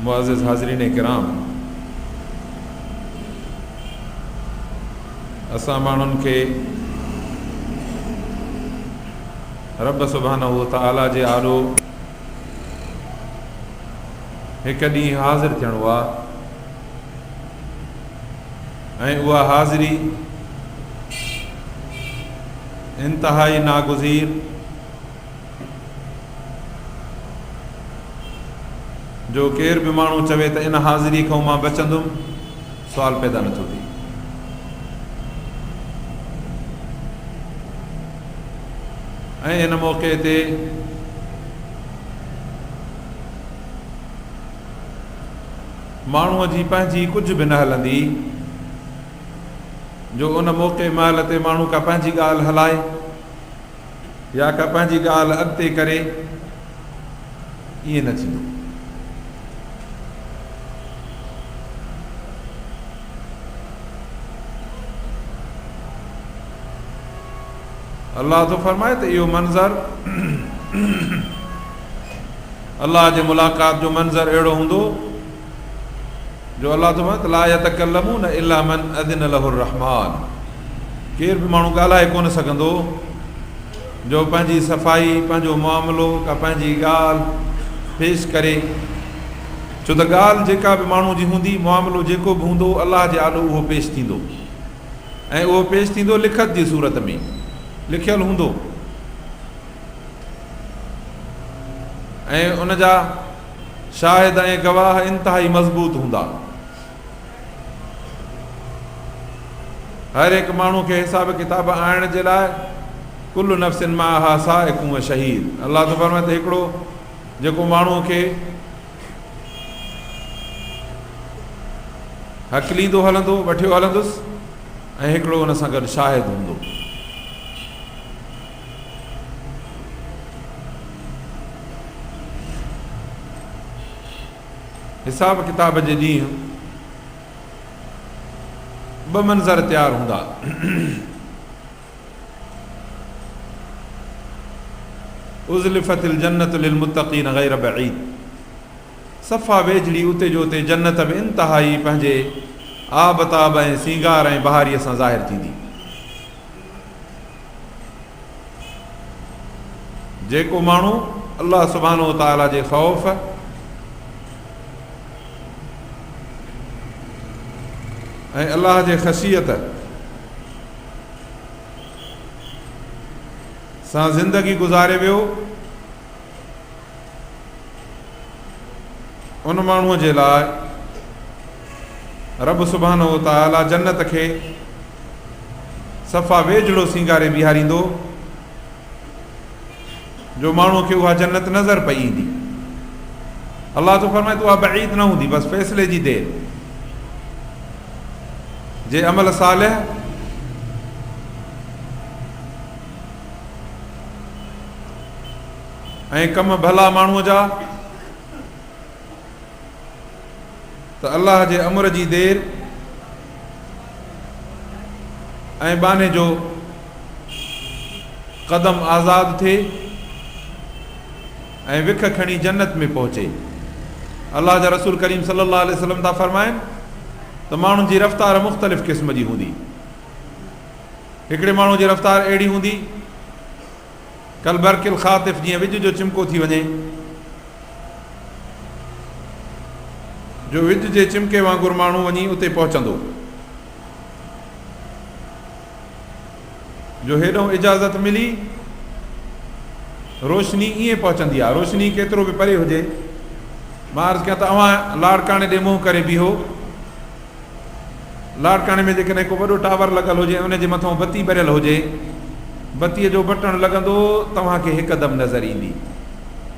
मुअज़्ज़िज़ हाज़रीन किराम, असां माण्हुनि खे रब सुब्हानहू व तआला जे आॾो हिकु ॾींहुं हाज़िर थियणो आहे ऐं उहा हाज़िरी इंतिहाई नागुज़ीर जो केर बि माण्हू चवे त इन हाज़िरी खां मां बचंदुमि, सुवाल पैदा नथो थिए। ऐं इन मौक़े ते माण्हूअ जी पंहिंजी कुझु बि न हलंदी जो उन मौक़े महिल ते माण्हू का पंहिंजी ॻाल्हि हलाए या का पंहिंजी ॻाल्हि अॻिते करे, ईअं न थींदो। अल्लाह तो फरमाए त इहो मंज़र अल्लाह जे मुलाक़ात जो मंज़र अहिड़ो हूंदो जो अल्लाह तो फरमाए ला यतकल्लमून इल्ला मन अज़िन लहु रहमान, केर बि माण्हू ॻाल्हाए कोन सघंदो जो पंहिंजी सफ़ाई, पंहिंजो मामिलो का पंहिंजी ॻाल्हि पेश करे। छो त ॻाल्हि जेका बि माण्हू जी हूंदी, मामिलो जेको बि हूंदो, अल्लाह जे आॾो उहो पेश थींदो ऐं उहो पेश थींदो लिखत जी सूरत में, लिखियल हूंदो ऐं उन जा शाहिद ऐं गवाह इंतिहाई मज़बूत हूंदा। हर हिकु माण्हू खे हिसाब किताब आणण जे लाइ कुल्लु नफ़्सिन माहा साइक़ुन व शहीद। अल्लाह तो फरमाए त हिकिड़ो जेको माण्हूअ खे हकलींदो हलंदो, वठियो हलंदुसि, ऐं हिकिड़ो हुन सां गॾु शाहिद हूंदो। हिसाब किताब जे ॾींहुं ॿ मंज़र तयारु हूंदा। उज़लिफ़तिल जन्नत लिलमुत्तक़ीन गैर बईद, सफ़ा वेझड़ी उते जो उते जन्नत बि इंतिहाई पंहिंजे आब ताब ऐं सींगार ऐं बहारीअ सां ज़ाहिर थींदी। जेको माण्हू अल्लाह सुब्हानहू व तआला जे ख़ौफ़ ऐं अल्लाह जे ख़शियत सां ज़िंदगी गुज़ारे वियो, उन माण्हूअ जे लाइ रब सुब्हानहू व तआला जन्नत खे सफ़ा वेझड़ो सींगारे बीहारींदो जो माण्हूअ खे उहा जन्नत नज़र पई ईंदी। अल्लाह तो फरमाए त उहा बईद न हूंदी, बसि फ़ैसिले जी देरि। जे अमल सालिह ऐं कम भला माण्हूअ जा त अल्लाह जे अमर जी देरि ऐं बाने जो क़दम आज़ाद थिए ऐं विख खणी जन्नत में पहुचे। अल्लाह जा रसूल करीम सल्लल्लाहु अलैहि वसल्लम था फरमाइनि त माण्हुनि जी रफ़्तार मुख़्तलिफ़ क़िस्म जी हूंदी। हिकिड़े माण्हू जी रफ़्तार अहिड़ी हूंदी कल बरकिल ख़ातिफ़, जीअं विज जो चिमको थी वञे, जो विज जे चिमके वांगुरु माण्हू वञी उते पहुचंदो, जो हेॾो इजाज़त मिली रोशनी ईअं पहुचंदी आहे। रोशनी केतिरो बि परे हुजे, मां अर्ज़ु कयां त अवां लाड़काणे ॾे मुंहुं करे बीहो, लाड़काणे में जेकॾहिं को वॾो टावर लॻल हुजे, उनजे मथां बती ॿरियल हुजे, बतीअ जो बटण लॻंदो तव्हांखे हिकदमि नज़र ईंदी,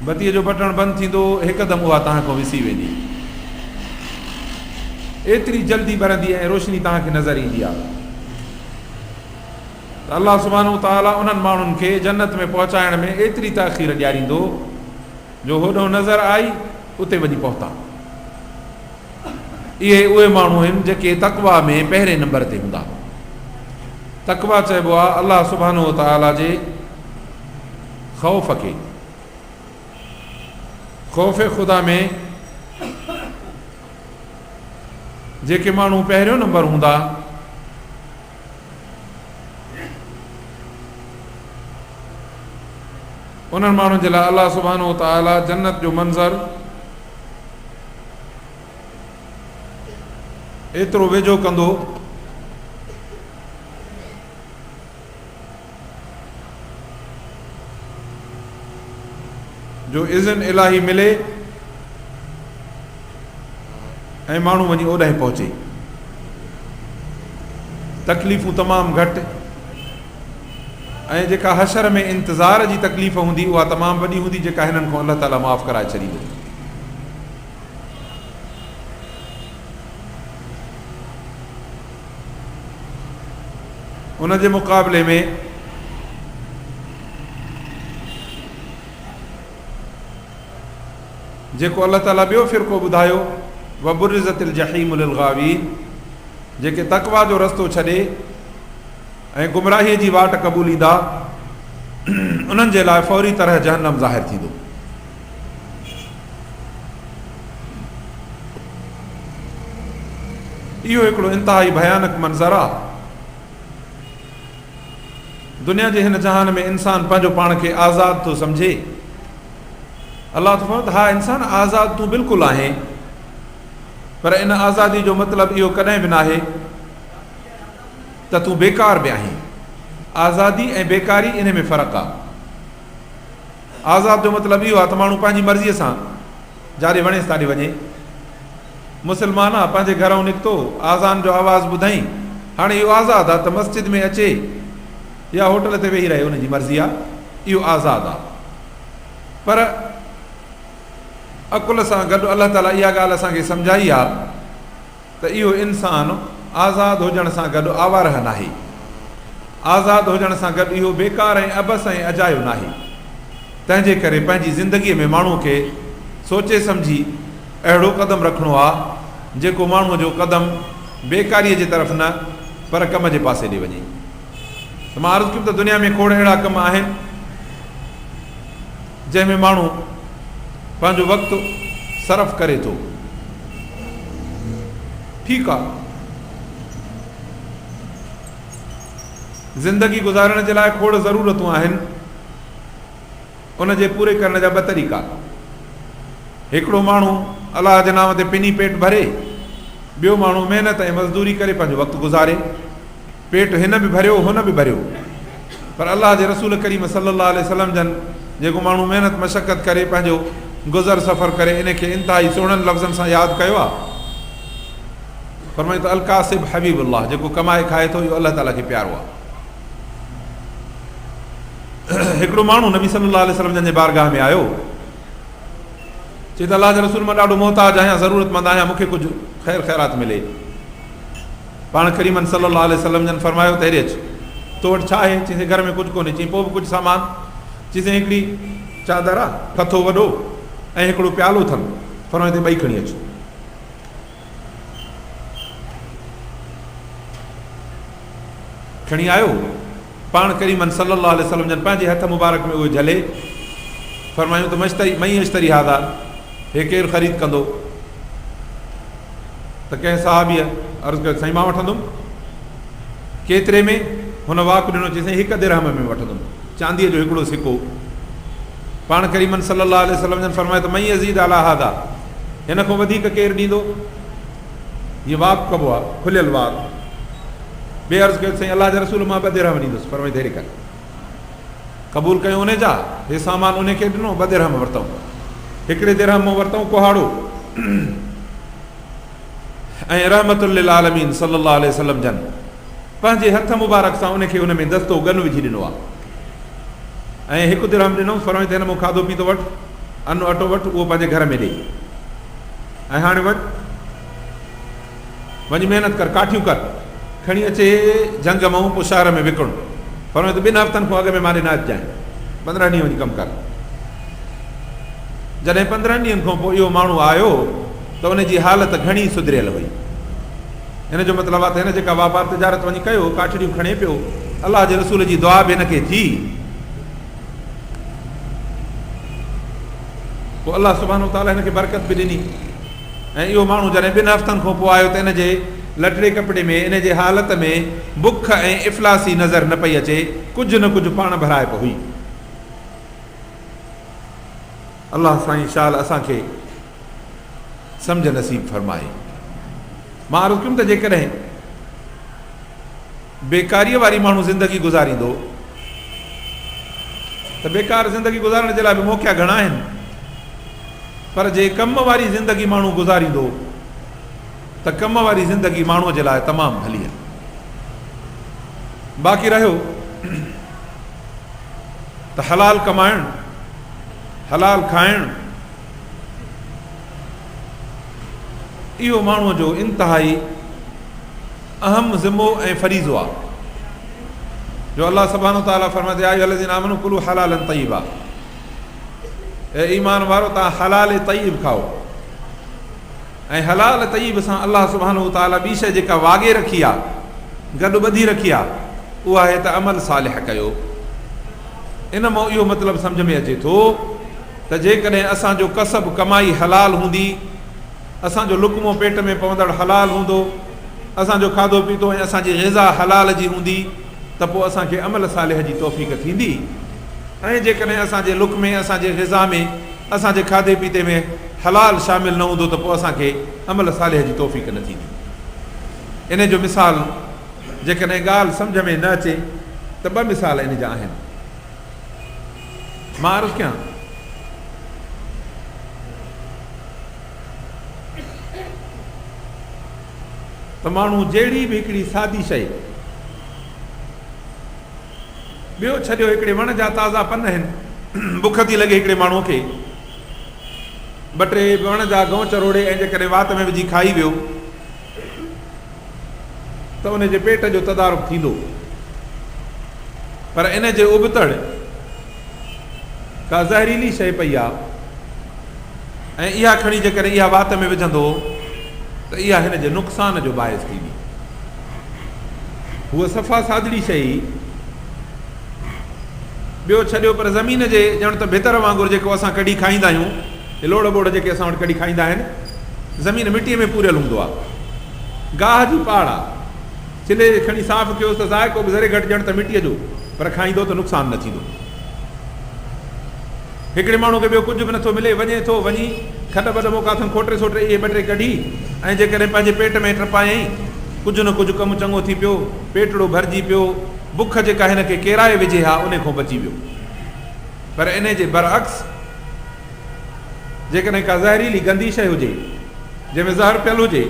बतीअ जो बटण बंदि थींदो हिकदमि उहा तव्हां खां विसी वेंदी। एतिरी जल्दी ॿरंदी ऐं रोशनी तव्हांखे नज़र ईंदी आहे। त अल्लाह सुब्हानहू तआला उन्हनि माण्हुनि खे जन्नत में पहुचाइण में एतिरी ताख़ीर ॾियारींदो जो होॾो नज़र आई उते वञी पहुता। इहे उहे माण्हू आहिनि जेके तक़वा में पहिरें नंबर ते हूंदा। तक़वा चइबो आहे अल्लाह सुब्हानहू तआला जे ख़ौफ़ खे, ख़ौफ़ ख़ुदा में जेके माण्हू पहिरियों नंबर हूंदा उन्हनि माण्हुनि जे लाइ अलाह सुब्हानो व तआला जन्नत जो मंज़र एतिरो वेझो कंदो जो इज़न इलाही मिले ऐं माण्हू वञी ओॾांहुं पहुचे। तकलीफ़ूं तमामु घटि ऐं जेका हशर में इंतज़ार जी तकलीफ़ हूंदी उहा तमामु वॾी हूंदी जेका हिननि खां अलाह ताला माफ़ कराए छॾींदो। उन जे मुक़ाबले में जेको अलाह ताला ॿियो फ़िरक़ो ॿुधायो वबुरिज़तिल जहीम लिल गावीन, जेके तक़वा जो रस्तो छॾे ऐं गुमराहीअ जी वाट क़बूलींदा उन्हनि जे लाइ फौरी तरह जहन्नम ज़ाहिर थींदो। इहो हिकिड़ो इंतिहाई भयानक मंज़र आहे। दुनिया जे हिन जहान में इंसान पंहिंजो पाण खे आज़ादु थो सम्झे। अलाह थो फरमाए हा इंसान आज़ादु तूं बिल्कुलु आहे, पर इन आज़ादी जो मतिलबु इहो कॾहिं बि न आहे त तूं बेकार बि आहीं। आज़ादी ऐं बेकारी इन में फ़र्क़ु आहे। आज़ाद जो मतिलबु इहो आहे त माण्हू पंहिंजी मर्ज़ीअ सां जाॾे वणेसि ताॾे वञे। मुस्लमान आहे, पंहिंजे घरों निकितो, आज़ान जो आवाज़ु ॿुधई, हाणे इहो आज़ादु आहे त मस्जिद में अचे या होटल ते वेही रहे, उनजी मर्ज़ी आहे, इहो आज़ादु आहे। पर अकुल सां गॾु अलाह ताला इहा ॻाल्हि असांखे सम्झाई आहे त इहो इंसानु आज़ादु हुजण सां गॾु आवारह नाहे। आज़ादु हुजण सां गॾु इहो बेकार ऐं अबस ऐं अजायो नाहे। तंहिंजे करे पंहिंजी ज़िंदगीअ में माण्हू खे सोचे सम्झी अहिड़ो क़दम रखिणो आहे जेको माण्हूअ जो क़दम बेकारीअ जे तरफ़ न पर कम जे पासे ॾे वञे। त मां अर्ज़ु कयुमि त दुनिया में खोड़ अहिड़ा कम आहिनि जंहिंमें माण्हू पंहिंजो वक़्तु सर्फ़ करे थो। ठीकु आहे, ज़िंदगी गुज़ारण जे लाइ खोड़ ज़रूरतूं आहिनि, उन जे पूरे करण जा ॿ तरीक़ा। हिकिड़ो माण्हू अलाह जे नाम ते पिनी पेट भरे, ॿियो माण्हू महिनत ऐं मज़दूरी करे पंहिंजो वक़्तु गुज़ारे। पेट हिन बि भरियो हुन बि भरियो, पर अलाह जे रसूल करीम सल्लल्लाहु अलैहि वसल्लम जन जेको माण्हू महिनत मशक़त करे पंहिंजो गुज़र सफ़र करे इन खे इंतिहाई सुहिणनि लफ़्ज़नि सां यादि कयो आहे। फरमाईं त अलकासिब हबीबुल्लाह, जेको कमाए खाए थो इहो अलाह ताला खे प्यारो आहे। हिकिड़ो माण्हू नबी सल्लल्लाहु अलैहि वसल्लम जन जे बारगाह में आयो, चए त अलाह जे रसूल मां ॾाढो मोहताज आहियां, ज़रूरतमंद आहियां, मूंखे कुझु ख़ैर ख़ैरात मिले। पाण करीमन सल्लल्लाहु अलैहि वसल्लम जन फरमायो त हेॾे अचु, तो वटि छा आहे? चईं घर में कुझु कोन्हे। चईं पोइ बि कुझु सामान? चईं हिकिड़ी चादर आहे, हथो वॾो, ऐं हिकिड़ो प्यालो अथनि। फरमायो त ॿई खणी अचु। खणी आयो, पाण करीमन सल्लल्लाहु अलैहि वसल्लम जन पंहिंजे हथ मुबारक में उहे झले। फरमायूं त मई अश्तरी हादा, हे केरु ख़रीद कंदो? त कंहिं साहबीअ अर्ज़ु कयो साईं मां वठंदुमि। केतिरे में? हुन वाक ॾिनो, चई साईं 1 दिरहम में वठंदुमि, चांदीअ जो हिकिड़ो सिको। पाण करीमन सल्लल्लाहु अलैहि वसल्लम जन फरमायो त मई अज़ीद अला हादा, हिन खां वधीक केरु ॾींदो? हीअ वाक कबो आहे, खुलियल वाक। ॿिए अर्ज़ु कयो साईं अलाह जे रसूल मां 2 दिरहम ॾींदुसि। फरमाई देरी कर, क़बूल कयूं उन जा, हे सामान उन खे ॾिनो, 2 दिरहम वरितऊं। 1 दिरहम मां वरितऊं कुहाड़ो। ऐं रहमतुल लिल आलमीन सल्लल्लाहु अलैहि वसल्लम जन पंहिंजे हथ मुबारक सां उनखे उन में दस्तो गन विझी ॾिनो आहे। ऐं 1 दिरहम ॾिनो। फरमाई त हिन मूं खाधो पीतो वठि, अनु अटो वठि, उहो पंहिंजे घर में ॾे। ऐं हाणे वञी महिनत कर, काठियूं कर, खणी अचे जंग मां पोइ शहर में विकिणो। फरमाई त 2 हफ़्तनि खां अॻु में मां न अचां, 15 ॾींहं वञी कमु कर। जॾहिं 15 ॾींहंनि खां पोइ इहो माण्हू आयो त उनजी हालत घणी सुधरियल हुई। हिन जो मतिलबु आहे त हिन जेका वापारु तिजारत वञी कयो, काठड़ियूं खणे पियो, अलाह जे रसूल जी दुआ बि हिनखे थी। पोइ अलाह सुब्हानो ताला हिनखे बरकत बि ॾिनी। ऐं इहो माण्हू जॾहिं 2 हफ़्तनि खां पोइ आयो त इन जे लटड़े कपिड़े में इन जे हालत में बुख ऐं इफ़लासी नज़र न पई अचे, कुझु न कुझु पाण भराए पई हुई। अलाह साईं शाल असांखे सम्झ नसीब फरमाए। मां अर्ज़ु कयुमि त जेकॾहिं बेकारीअ वारी माण्हू ज़िंदगी गुज़ारींदो त बेकार ज़िंदगी गुज़ारण जे लाइ बि मौक़ा घणा आहिनि, पर जे कम वारी ज़िंदगी माण्हू गुज़ारींदो त कम वारी ज़िंदगी माण्हूअ जे लाइ तमामु भली आहे। बाक़ी रहियो त हलाल कमाइणु, हलाल खाइणु, इहो माण्हूअ जो इंतिहाई अहम ज़िम्मो ऐं फरीज़ो आहे, जो अलाह सुब्हानो तआला फरमाते या अय्युहल्लज़ीना आमनू कुलू हलालन तय्यबा, ऐं ईमान वारो तव्हां हलाल तय्यब खाओ। ऐं हलाल तय्यब सां अलाह सुब्हानो तआला ॿी शइ जेका वागे रखी आहे, गॾु ॿधी रखी आहे, उहा आहे त अमल सालिह कयो। इन मां इहो मतिलबु सम्झ में अचे थो त जेकॾहिं असांजो कसब कमाई हलाल हूंदी, असांजो लुक़मो पेट में पवंदड़ हलाल हूंदो, असांजो खाधो पीतो ऐं असांजी ग़िज़ा हलाल जी हूंदी, त पोइ असांखे अमल सालिह जी तौफ़ीक़ थींदी। ऐं जेकॾहिं असांजे लुक़मे, असांजे ग़िज़ा में, असांजे खाधे पीते में हलाल शामिलु न हूंदो त पोइ असांखे अमल सालिह जी तौफ़ीक़ न थींदी। इन जो मिसाल जेकॾहिं ॻाल्हि सम्झ में न अचे त 2 मिसाल इन जा आहिनि। मां अर्ज़ु कयां त माण्हू जहिड़ी बि हिकिड़ी सादी शइ, ॿियो छॾियो हिकिड़े वण जा ताज़ा पन आहिनि, बुख थी लॻे हिकिड़े माण्हूअ खे, 2-3 वण जा गऊं चरोड़े ऐं जेकॾहिं वात में विझी खाई वियो त उन जे पेट जो तदारुक थींदो। पर इन जे उबतड़ का ज़हरीली शइ पई आहे, ऐं इहा खणी जेकॾहिं इहा वात में विझंदो त इहा हिन जे नुक़सान जो बाहिस थींदी। हूअ सफ़ा सादड़ी शइ, ॿियो छॾियो पर ज़मीन जे ॼण त भितर वांगुरु जेको असां कढी खाईंदा आहियूं, लोड़ ॿोड़ जेके असां वटि कढी खाईंदा आहिनि, ज़मीन मिटीअ में पूरियल हूंदो आहे, गाह जी पाड़ आहे, छिले खणी साफ़ु कयोसि त ज़ाइको बि ज़रे घटि ॼण त मिटीअ जो, पर खाईंदो त नुक़सानु न थींदो। हिकिड़े माण्हू खे ॿियो कुझु बि नथो मिले, वञे थो, वञी खॾ ॿॾ मोका अथनि खोटे सोटे इहे 2-3 कढी, ऐं जेकॾहिं पंहिंजे पेट में टपायई, कुझु न कुझु कमु चङो थी पियो, पेटड़ो भरिजी पियो, बुख जेका हिन खे केराए विझे हा उन खां बची वियो। पर इन जे बरअक्स जेकॾहिं का ज़हरीली गंदी शइ हुजे, जंहिंमें ज़हर पियल हुजे,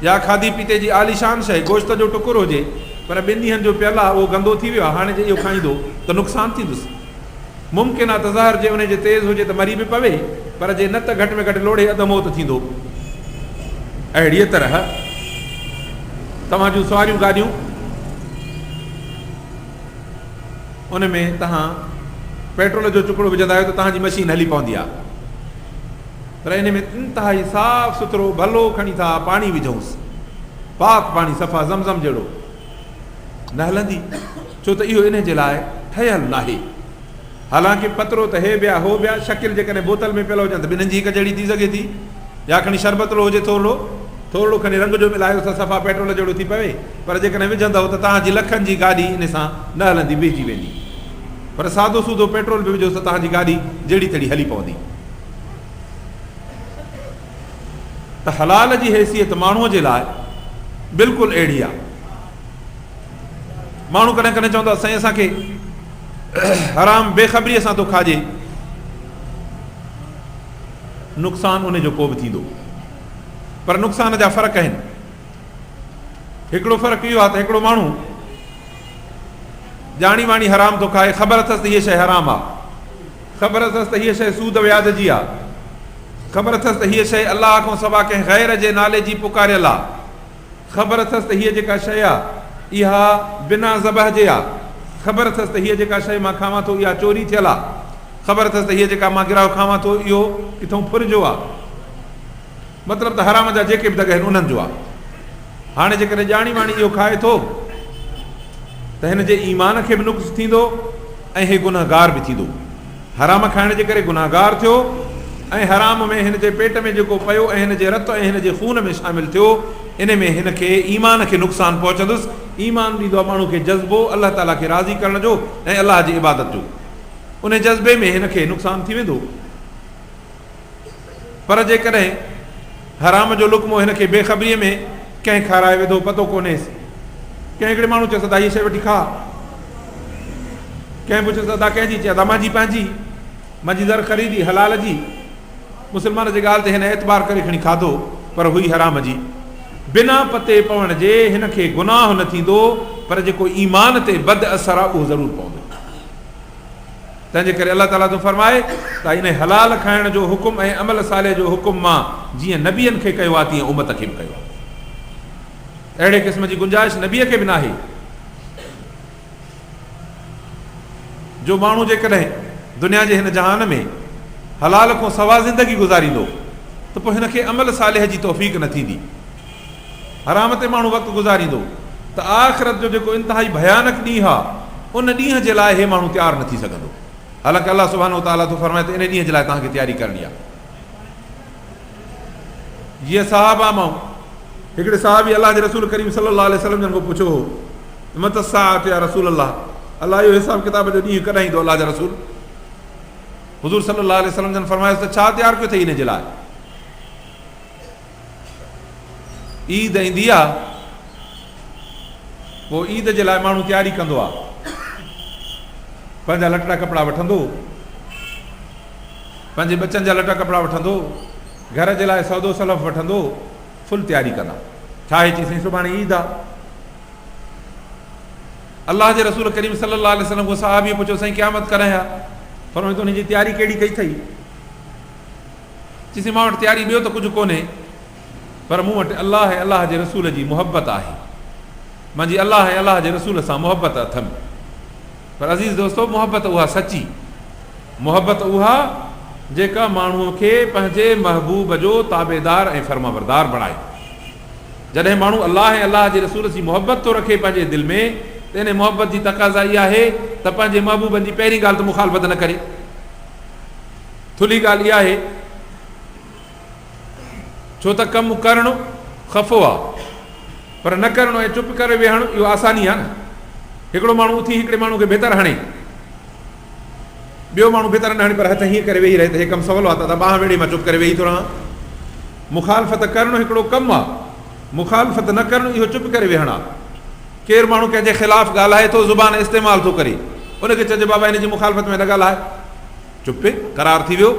या खाधी पीते जी आलीशान शइ, गोश्त जो टुकुर हुजे, पर 2 ॾींहंनि जो पियल आहे, उहो गंदो थी वियो आहे, हाणे जे इहो खाईंदो त नुक़सानु थींदुसि। मुमकिन आहे त ज़हर जे उन जे तेज़ हुजे त मरी बि पवे, पर जे न त घटि में घटि लोड़े अधमौत थींदो। अहिड़ीअ तरह तव्हां जूं सवारियूं गाॾियूं, उन में तव्हां पेट्रोल जो टुकड़ो विझंदा आहियो त तव्हांजी मशीन हली पवंदी आहे, पर इन में इंतिहाई साफ़ सुथरो भलो खणी था पाणी विझूंसि, पाक पाणी, सफ़ा ज़मज़म जहिड़ो, न हलंदी, छो त इहो इन जे लाइ ठहियलु नाहे। हालांकि पतरो त हे ॿिया हो ॿिया, शकिल जेकॾहिं बोतल में पियल हुजनि त 2 जी हिकु जहिड़ी थी सघे थी, या खणी शरबतलो हुजे थोरो खणी रंग जो मिलायो त सफ़ा पेट्रोल जहिड़ो थी पवे, पर जेकॾहिं विझंदव त तव्हांजी लखनि जी गाॾी इन सां न हलंदी, बीहजी वेंदी। पर सादो सूदो पेट्रोल बि विझोसि त तव्हांजी गाॾी जहिड़ी तहिड़ी हली पवंदी। त हलाल जी हैसियत माण्हूअ जे लाइ बिल्कुलु अहिड़ी आहे। माण्हू कॾहिं कॾहिं चवंदो आहे साईं असांखे हराम बेख़बरीअ सां थो खाइजे, नुक़सानु उन जो को बि थींदो, पर नुक़सान जा फ़र्क़ आहिनि। हिकिड़ो फ़र्क़ु इहो आहे त हिकिड़ो माण्हू ॼाणी वाणी हराम थो खाए, ख़बर अथसि त हीअ शइ हराम आहे, ख़बर अथसि त हीअ शइ सूद व्याज जी आहे, ख़बर अथसि त हीअ शइ अलाह खां सवा कंहिं ग़ैर जे नाले जी पुकारियल आहे, ख़बर अथसि त हीअ जेका शइ आहे इहा बिना ज़बह जे आहे, ख़बर अथसि त हीअ जेका शइ मां खावां थो इहा चोरी थियल आहे, ख़बर अथसि त हीअ जेका मां गिरायो खावां थो इहो किथां फुरिजो आहे, मतिलबु त हराम जा जेके बि दग आहिनि उन्हनि जो आहे। हाणे जेकॾहिं ॼाणी वाणी इहो खाए थो त हिन जे ईमान खे बि नुक़्स थींदो ऐं हे गुनहगार बि थींदो। हराम खाइण जे करे गुनहगार थियो ऐं हराम में हिन जे पेट में जेको पियो ऐं हिन जे रत ऐं हिन जे खून में शामिलु थियो, इन में हिन खे ईमान खे नुक़सानु पहुचंदुसि। ईमान ॾींदो आहे माण्हू खे जज़्बो अलाह ताला खे राज़ी करण जो ऐं अलाह जी इबादत जो। उन जज़्बे में हिन खे नुक़सानु थी वेंदो। पर जेकॾहिं हराम जो लुक़्मो हिन खे बेख़बरीअ में कंहिं खाराए वेंदो, पतो कोन्हेसि, कंहिं हिकिड़े माण्हू चए सदा हीअ शइ वठी खा, कंहिं पुछे सदा कंहिंजी, चए मुंहिंजी पंहिंजी, मुंहिंजी दर ख़रीदी हलाल जी, मुस्लमान जी ॻाल्हि ते हिन एतबार करे खणी खाधो, पर हुई हराम जी। बिना पते पवण जे हिन खे गुनाह न थींदो, पर जेको ईमान ते बद असर आहे उहो ज़रूरु पवंदो। तंहिंजे करे अलाह ताला थो फरमाए त इन हलाल खाइण जो हुकुम ऐं अमल साले जो हुकुम मां जीअं नबियनि खे कयो आहे तीअं उमत खे बि कयो आहे। अहिड़े क़िस्म जी गुंजाइश नबीअ खे बि न आहे जो माण्हू जेकॾहिं दुनिया जे हिन जहान में हलाल खां सवा ज़िंदगी गुज़ारींदो त पोइ हिन खे अमल सालिह जी तौफ़ीक़ न थींदी। हराम ते माण्हू वक़्तु गुज़ारींदो त आख़िरत जो जेको इंतिहाई भयानक ॾींहुं आहे उन ॾींहं जे लाइ हे माण्हू तयारु न थी सघंदो। हालांकि अलाह सुब्हानो तआला थो फरमाए त इन ॾींहं जे लाइ तव्हांखे तयारी करणी आहे। जीअं सहाबा मां हिकिड़े साहबी अलाह जे रसूल करीम सल्लल्लाहु अलैहि वसल्लम जन खां पुछो हो, मत साअत या रसूल अलाह इहो हिसाब किताब जो ॾींहुं कॾहिं ईंदो अलाह जा रसूल? हुज़ूर सल्लल्लाहु अलैहि वसल्लम जन फरमायोसि त छा तयारु कयो अथई इन जे लाइ? ईद ईंदी आहे, पोइ ईद जे लाइ माण्हू तयारी कंदो आहे, पंहिंजा लटा कपिड़ा वठंदो, पंहिंजे बचनि जा लटा कपिड़ा वठंदो, घर जे लाइ सौदो सलफ़ वठंदो, फुल तयारी कंदा। छा आहे चई साईं सुभाणे ईद आहे। अलाह जे रसूल करीम सल्लल्लाहु अलैहि वसल्लम को सहाबी पुछो साईं क़यामत कॾहिं आहे? फरमायो त हुनजी तयारी कहिड़ी कई अथई? चईसीं मां वटि तयारी ॿियो त कुझु कोन्हे, पर मूं वटि अलाह ऐं अलाह जे रसूल जी मुहबत आहे, मुंहिंजी अलाह ऐं अलाह जे रसूल सां मुहबत अथमि। पर अज़ीज़ दोस्तो, मुहबत उहा सची, मुहबत उहा जेका माण्हूअ खे पंहिंजे महबूब जो ताबेदार ऐं फर्माबरदार बणाए। जॾहिं माण्हू अलाह ऐं अलाह जे रसूल जी मुहबत थो रखे पंहिंजे दिलि में, त इन मुहबत जी तक़ाज़ा इहा आहे त पंहिंजे महबूबनि जी पहिरीं ॻाल्हि त मुखालफ़त न करे। थुली ॻाल्हि इहा आहे, छो त कमु करणु ख़फ़ो आहे, पर न करणु ऐं चुप करे वेहणु इहो आसानी आहे न। हिकिड़ो माण्हू उथी हिकिड़े माण्हू खे भितर हणे, ॿियो माण्हू भितर न हणे पर हथ हीअं करे वेही रहे त हे कमु सवलो आहे, त ॿांह वेड़े मां चुप करे वेही थो रहां। मुखालफ़त करणु हिकिड़ो कमु आहे, मुखालफ़त न करणु इहो चुप करे वेहणु आहे। केरु माण्हू कंहिंजे ख़िलाफ़ु ॻाल्हाए थो, ज़ुबान इस्तेमालु थो करे, उनखे चइजे बाबा हिन जी मुखालफ़त में न ॻाल्हाए, चुप करार थी वियो,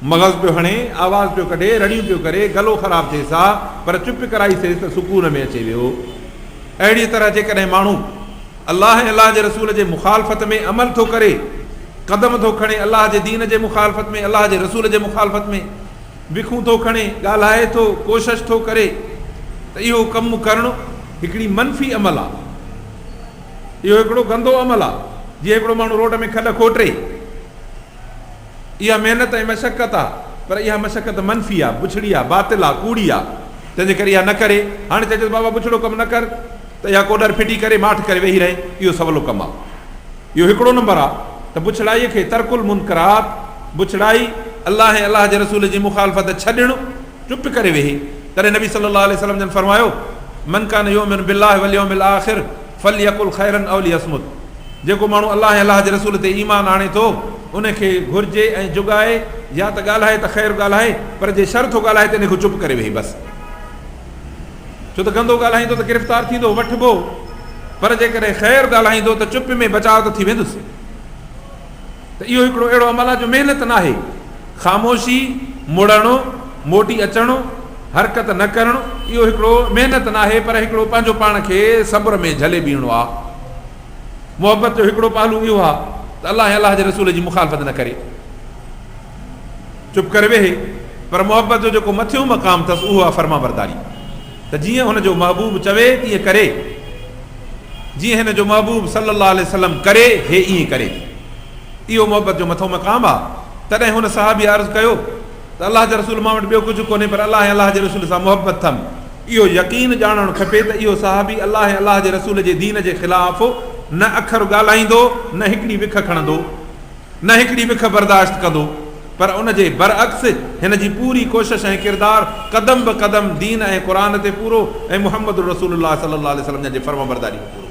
मग़ज़ पियो हणे, आवाज़ पियो कढे, रड़ियूं पियो करे, गलो ख़राबु थिएसि हा, पर चुप कराईसीं त सुकून में अचे वियो। अहिड़ी तरह जेकॾहिं माण्हू अलाह ऐं अलाह जे रसूल जे मुखालफ़त में अमल थो करे, क़दम थो खणे अलाह जे दीन जे मुखालफ़त में, अलाह जे रसूल जे मुखालफ़त में, बिखूं थो खणे, ॻाल्हाए थो, कोशिशि थो करे, त इहो कमु करणु हिकिड़ी मनफ़ी अमल आहे। इहो हिकिड़ो गंदो अमल आहे। जीअं हिकिड़ो माण्हू रोड में खॾ खोटे, इहा महिनत ऐं मशक़त आहे, पर इहा मशक़त मनफ़ी आहे, बुछड़ी आहे, बातिल आहे, कूड़ी आहे। तंहिंजे करे इहा न करे। हाणे चइजे बाबा बुछड़ो कमु न कर, त इहा कोडर फिटी करे माठ करे वेही रहे, इहो सवलो कमु आहे। इहो हिकिड़ो नंबर आहे त बुछड़ाईअ खे तर्कुल मुनकरात, बुछड़ाई अलाह ऐं अलाह जे रसूल जी मुखालफ़त छॾणु, चुप करे वेही। तॾहिं नबी सल्लल्लाहु अलैहि वसल्लम जन फरमायो, मन कान युमिनु बिल्लाहि वल यौमिल आख़िर फलयकुल खैरन औ लियस्मुत। जेको माण्हू अलाह ऐं अलाह जे रसूल ते ईमान आणे थो, उनखे घुरिजे ऐं जुगाए या त ॻाल्हाए त ख़ैर ॻाल्हाए, पर जे शर थो ॻाल्हाए त इन खे चुप करे वेही बसि। छो त गंदो ॻाल्हाईंदो त गिरफ़्तार थींदो, वठिबो, पर जेकॾहिं ख़ैर ॻाल्हाईंदो त चुप में बचाव त थी वेंदुसि। त इहो हिकिड़ो अहिड़ो अमल आहे जो महिनत न आहे। ख़ामोशी, मुड़णो, मोटी अचणो, हरकत न करणु, इहो हिकिड़ो महिनत न आहे, पर हिकिड़ो पंहिंजो पाण खे सब्र में झले बीहणो आहे। मुहबत जो हिकिड़ो पहलू इहो आहे त अलाह ऐं अलाह जे रसूल जी मुखालफ़त न करे, चुप करे वेहे। पर मुहबत जो जेको मथियों मक़ाम अथसि उहो आहे फर्माबरदारी। त जीअं हुनजो महबूब चवे तीअं करे, जीअं हिन जो महबूब सल्लल्लाहु अलैहि वसल्लम करे, हे ईअं करे। इहो मुहबत जो मथो मक़ाम आहे। तॾहिं हुन साहबी अर्ज़ु कयो त अलाह जे रसूल मां वटि ॿियो कुझु कोन्हे, पर अलाह ऐं अलाह जे रसूल सां मुहबत अथमि। इहो यकीन ॼाणणु खपे त इहो साहबी अलाह ऐं अलाह जे रसूल जे दीन जे ख़िलाफ़ न अखर ॻाल्हाईंदो, न हिकिड़ी विख खणंदो, न हिकिड़ी विख बर्दाश्त कंदो। पर उन जे बरअक्स हिन जी पूरी कोशिश ऐं किरदारु क़दम ब क़दम दीन ऐं क़ुर ते पूरो ऐं मुहम्मद रसूलुल्लाह सल्लल्लाहु अलैहि वसल्लम जे फर्माबरदारी में पूरो।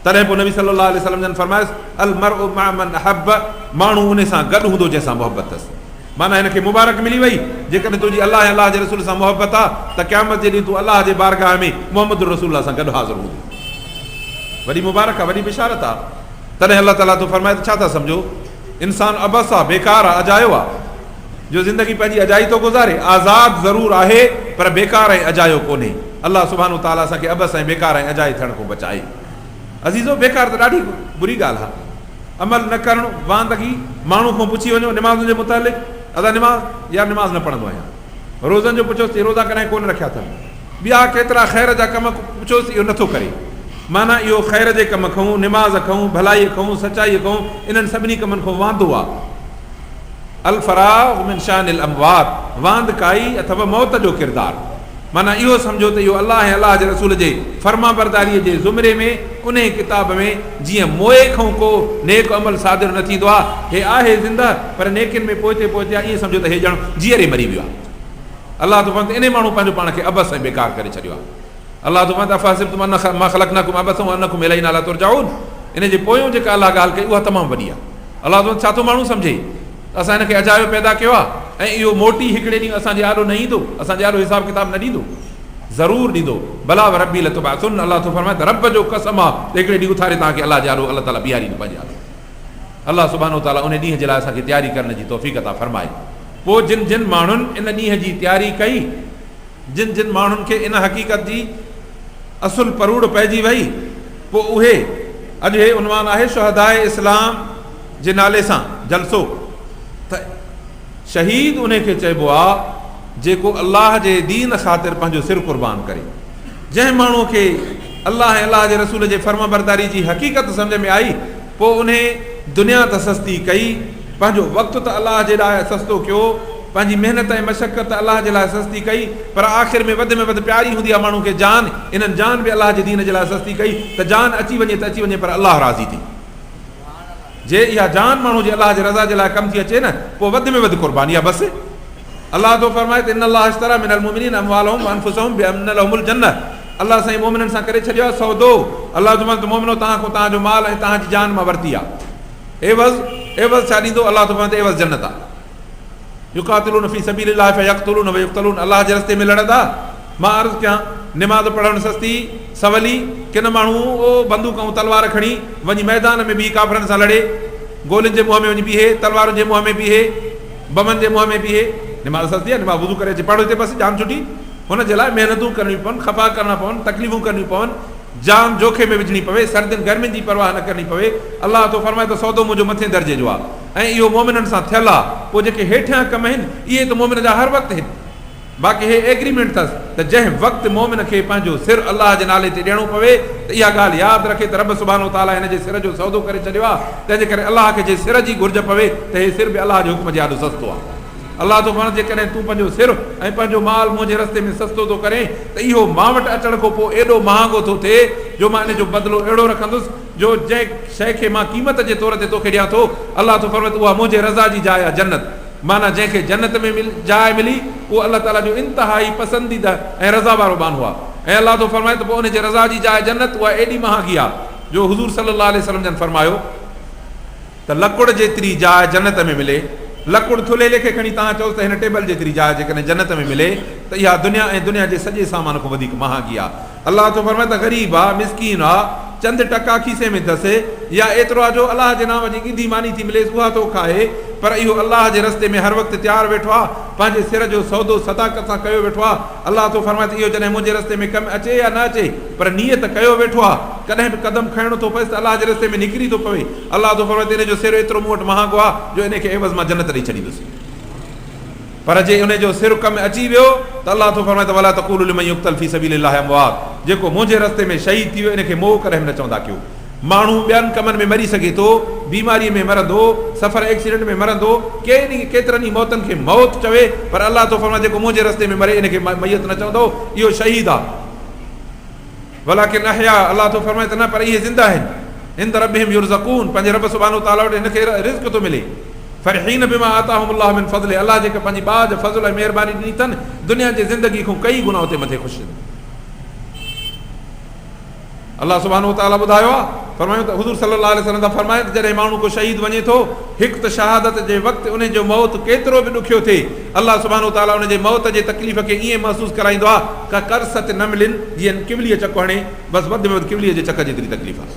तॾहिं पोइ नबी सल्लल्लाहु अलैहि वसल्लम जन फरमाइस अल मरउ मा मन अहब, माण्हू उन सां गॾु हूंदो जंहिंसां मोहबत अथसि। माना हिनखे मुबारक मिली वई जेकॾहिं तुंहिंजी अलाह ऐं अलाह जे रसूल सां मोहबत आहे त क़यामत जे ॾींहुं तूं अलाह जे बारगाह में मुहम्मद रसूलुल्लाह सां गॾु हाज़िर हूंदो। वॾी मुबारक आहे, वॾी बिशारत आहे। तॾहिं अलाह ताला तूं फरमाए छा था सम्झो, इंसानु अबस आहे, बेकार आहे, अजायो आहे, जो ज़िंदगी पंहिंजी अजाई थो गुज़ारे। आज़ाद ज़रूरु आहे पर बेकार ऐं अजायो कोन्हे। अलाह सुब्हानो ताला असांखे अबस ऐं बेकार ऐं अजाए थियण खां बचाए। अज़ीज़ो, बेकार त ॾाढी बुरी ॻाल्हि आहे। अमल न करणु, वांदगी, माण्हू खां पुछी वञो निमाज़ जे मुतालिक़, अदा निमाज़ या निमाज़ न पढ़ंदो आहियां। रोज़नि जो पुछोसि, रोज़ा कॾहिं कोन रखिया अथनि। ॿिया केतिरा ख़ैर जा कम पुछोसि, इहो नथो करे। माना इहो ख़ैर जे कम खां, निमाज़ खां, भलाई खां, सचाईअ खां, इन्हनि सभिनी कमनि खां वांदो आहे। अल फराग़ मिन शानिल अमवात, वांद काई अथवा मौत जो किरदारु। माना इहो सम्झो त इहो अलाह ऐं अलाह जे रसूल जे फर्मा बरदारीअ जे ज़ुमरे में उन किताब में जीअं मोए खां को नेक अमल सादिर न थींदो आहे, हे आहे ज़िंदा पर नेकिन में पोइते पोइते ईअं सम्झो त हे ॼण जीअरे मरी वियो आहे। अलाह तो इन माण्हू पंहिंजो पाण खे अबस ऐं बेकार करे छॾियो आहे। अलाह तो मां ख़लक़नाकुम अबसन व अन्नकुम इलैना ला तुरजाऊन, इन जे पोयों जेका अलाह ॻाल्हि कई उहा तमामु वॾी आहे। अलाह तो छा थो माण्हू सम्झे, असां हिनखे अजायो पैदा कयो आहे ऐं इहो मोटी हिकिड़े ॾींहुं असांजे आॾो न ईंदो, असांजे आॾो हिसाब किताब न ॾींदो, ज़रूरु ॾींदो। भला रबी लतुबासुन, अलाह तो फरमाए त रब जो कसम आहे त हिकिड़े ॾींहुं उथारे तव्हांखे अलाह जे आॾो अलाह ताला बीहारी पंहिंजे आॾो। अलाह सुब्हानो ताला उन ॾींहं जे लाइ असांखे तयारी करण जी तौफ़ीक़ अता फरमाए। पोइ जिन जिन माण्हुनि इन ॾींहं जी तयारी कई, जिन जिन माण्हुनि खे इन हक़ीक़त जी असुल परूड़ पइजी वई, पोइ उहे अॼु हे उनवान आहे शुहदाए इस्लाम जे नाले सां जलसो। त शहीद उन खे चइबो आहे जेको अलाह जे दीन ख़ातिर पंहिंजो सिर क़ुर्बान करे। जंहिं माण्हूअ खे अलाह ऐं अलाह जे रसूल जे फर्मा बरदारी जी हक़ीक़त सम्झ में आई, पोइ उन दुनिया त सस्ती कई, पंहिंजो वक़्तु त अलाह जे लाइ सस्तो कयो, पंहिंजी महिनत ऐं मशक़त अलाह जे लाइ सस्ती कई, पर आख़िर में वधि प्यारी हूंदी आहे माण्हू खे जान। इन्हनि जान बि अलाह जे दीन जे लाइ सस्ती कई त जान अची वञे त अची वञे पर अलाह राज़ी थी। जे इहा जान माण्हू जे अलाह जे रज़ा जे लाइ कमु थी अचे न, पोइ वधि में वधि क़ुर्बानी आहे बसि। अलाह तो फरमाए त इन अलाह अश्तरा मिनल मुमिनीन अमवालहुम व अनफुसहुम बिअन्न लहुमुल जन्नह, अलाह साईं मोमिननि सां करे छॾियो आहे सौदो। अलाह जो त मोमिनो तव्हां खां तव्हांजो माल ऐं तव्हांजी जान मां वरिती आहे। एवज़ छा ॾींदो? अलाह तो फरमाए त एवज़ जन्नत आहे। युक़ातिलून फी सबीलिल्लाह फयक़्तुलून व युक़्तलून, अलाह जे रस्ते में लड़ंदा। मां अर्ज़ु कयां, निमाज़ पढ़णु सस्ती सवली, किन माण्हू बंदूक ऐं तलवार खणी वञी मैदान में बि काफ़रनि सां लड़े, गोलियुनि जे मुंहं में वञी बीहे, तलवारुनि जे मुंहं में बीहे, बमनि जे मुंहं में बीहे। निमाज़ सस्ती आहे, निमाज़ वुज़ू करे अचे पढ़ो हिते बसि, जान छुटी। हुन जे लाइ महिनतूं करणियूं पवनि, खफ़ा करणा पवनि, तकलीफ़ूं करणियूं पवनि, जान जोखे में विझणी पवे, सर्दियुनि गर्मियुनि जी परवाह न करणी पवे। अलाह तो फरमाए त सौदो मुंहिंजो मथे दर्जे जो आहे ऐं इहो मोमिननि सां थियल आहे। पोइ जेके हेठियां कम आहिनि इहे त मोमिन जा हर वक़्तु आहिनि। बाक़ी हे एग्रीमेंट अथसि त जंहिं वक़्तु मोमिन खे पंहिंजो सिर अलाह जे नाले ते ॾियणो पवे त इहा ॻाल्हि यादि रखे त रब सुब्हानो ताला हिन जे सिर जो सौदो करे छॾियो आहे। तंहिंजे करे अलाह खे जे सिर जी घुर्ज पवे त हे सिर बि अलाह जे हुकुम जे ॾाढो सस्तो आहे। अलाह तो फरमाए जेकॾहिं तूं पंहिंजो सिर ऐं पंहिंजो माल मुंहिंजे रस्ते में सस्तो थो करे त इहो मां वटि अचण खां पोइ एॾो महांगो थो थिए जो मां इन जो बदिलो अहिड़ो रखंदुसि जो जंहिं शइ खे मां क़ीमत जे तौर ते तोखे ॾियां थो, अलाह तो फरमाए उहा मुंहिंजे रज़ा जी जाइ आहे जन्नत। माना जंहिंखे जन्नत में जाइ मिली उहो अलाह ताला जो इंतिहाई पसंदीदा ऐं रज़ा वारो माण्हू आहे। ऐं अलाह तो फरमाए त पोइ उनजे रज़ा जी जाइ जन्नत उहा एॾी महांगी आहे जो हुज़ूर सल्लल्लाहु अलैहि वसल्लम जन फरमायो त लकुड़ जेतिरी जाइ जन्नत में मिले, लकुड़ थुले लेखे खणी तव्हां चओ त हिन टेबल जेतिरी जाइ जेकॾहिं जन्नत में मिले त इहा दुनिया ऐं दुनिया जे सॼे सामान खां वधीक महांगी आहे। अलाह तो फरमाए त ग़रीब आहे, मिसकीन आहे, चंद टका खीसे में अथसि, या एतिरो आहे जो अलाह जे नाम जी ॻिंधी मानी थी मिलेसि उहा थो खाए, पर इहो अलाह जे रस्ते में हर वक़्तु तयारु वेठो आहे, पंहिंजे सिर जो सौदो सदाकत सां कयो वेठो आहे। अलाह तो फरमाए त इहो जॾहिं मुंहिंजे रस्ते में कमु अचे या न अचे पर नियत कयो वेठो आहे, कॾहिं बि क़दम खणणो थो पए त अलाह जे रस्ते में निकिरी थो पवे। अलाह तो फरमाए त इन जो सिर एतिरो मूं वटि महांगो आहे जो इन खे एवज़ मां जन्नत ॾेई छॾींदुसि। पर जे उन जो सिर कमु अची वियो त अलाह तो फरमाए त वला तक़ूलू लिमन युक़्तल फी सबीलिल्लाह अमवात, जेको मुंहिंजे रस्ते में शहीद थी वियो इन खे मोह करे न चवंदा कयो। माण्हू ॿियनि कमनि में मरी सघे थो, बीमारीअ में मरंदो, सफ़र एक्सीडेंट में मरंदो, केतिरनि ई मौतनि खे मौत चवे, पर अलाह तो फरमाए जेको मुंहिंजे रस्ते में मरे इन खे मैयत न चवंदो, इहो शहीद आहे। वलाकिन अहया, अलाह तो फरमाए त न पर इहे ज़िंदा आहिनि। इंद रब्बिहिम युरज़क़ून, पंहिंजे रब सुब्हानो ताला वटि हिनखे रिज़्क़ थो मिले। फरहीन बिमा आताहुमुल्लाह मिन फज़लिही, अल्लाह जेके पंहिंजी बाज फज़ल ऐं महिरबानी ॾिनी अथनि दुनिया जी ज़िंदगी खां कई गुना उते मथे ख़ुशि आहिनि। अल्लाह सुब्हानहु व तआला ॿुधायो आहे, फरमायो त हुज़ूर सल्लल्लाहु अलैहि वसल्लम फरमायो त जॾहिं माण्हू को शहीद वञे थो हिकु त शहादत जे वक़्तु उन जो मौत केतिरो बि ॾुखियो थिए अल्लाह सुब्हानहु व तआला उन जे मौत जे तकलीफ़ खे ईअं महसूसु कराईंदो आहे का करसत न मिलनि जीअं किवलीअ चक हणे बसि वधि में वधि किवलीअ जे चक जेतिरी तकलीफ़ आहे।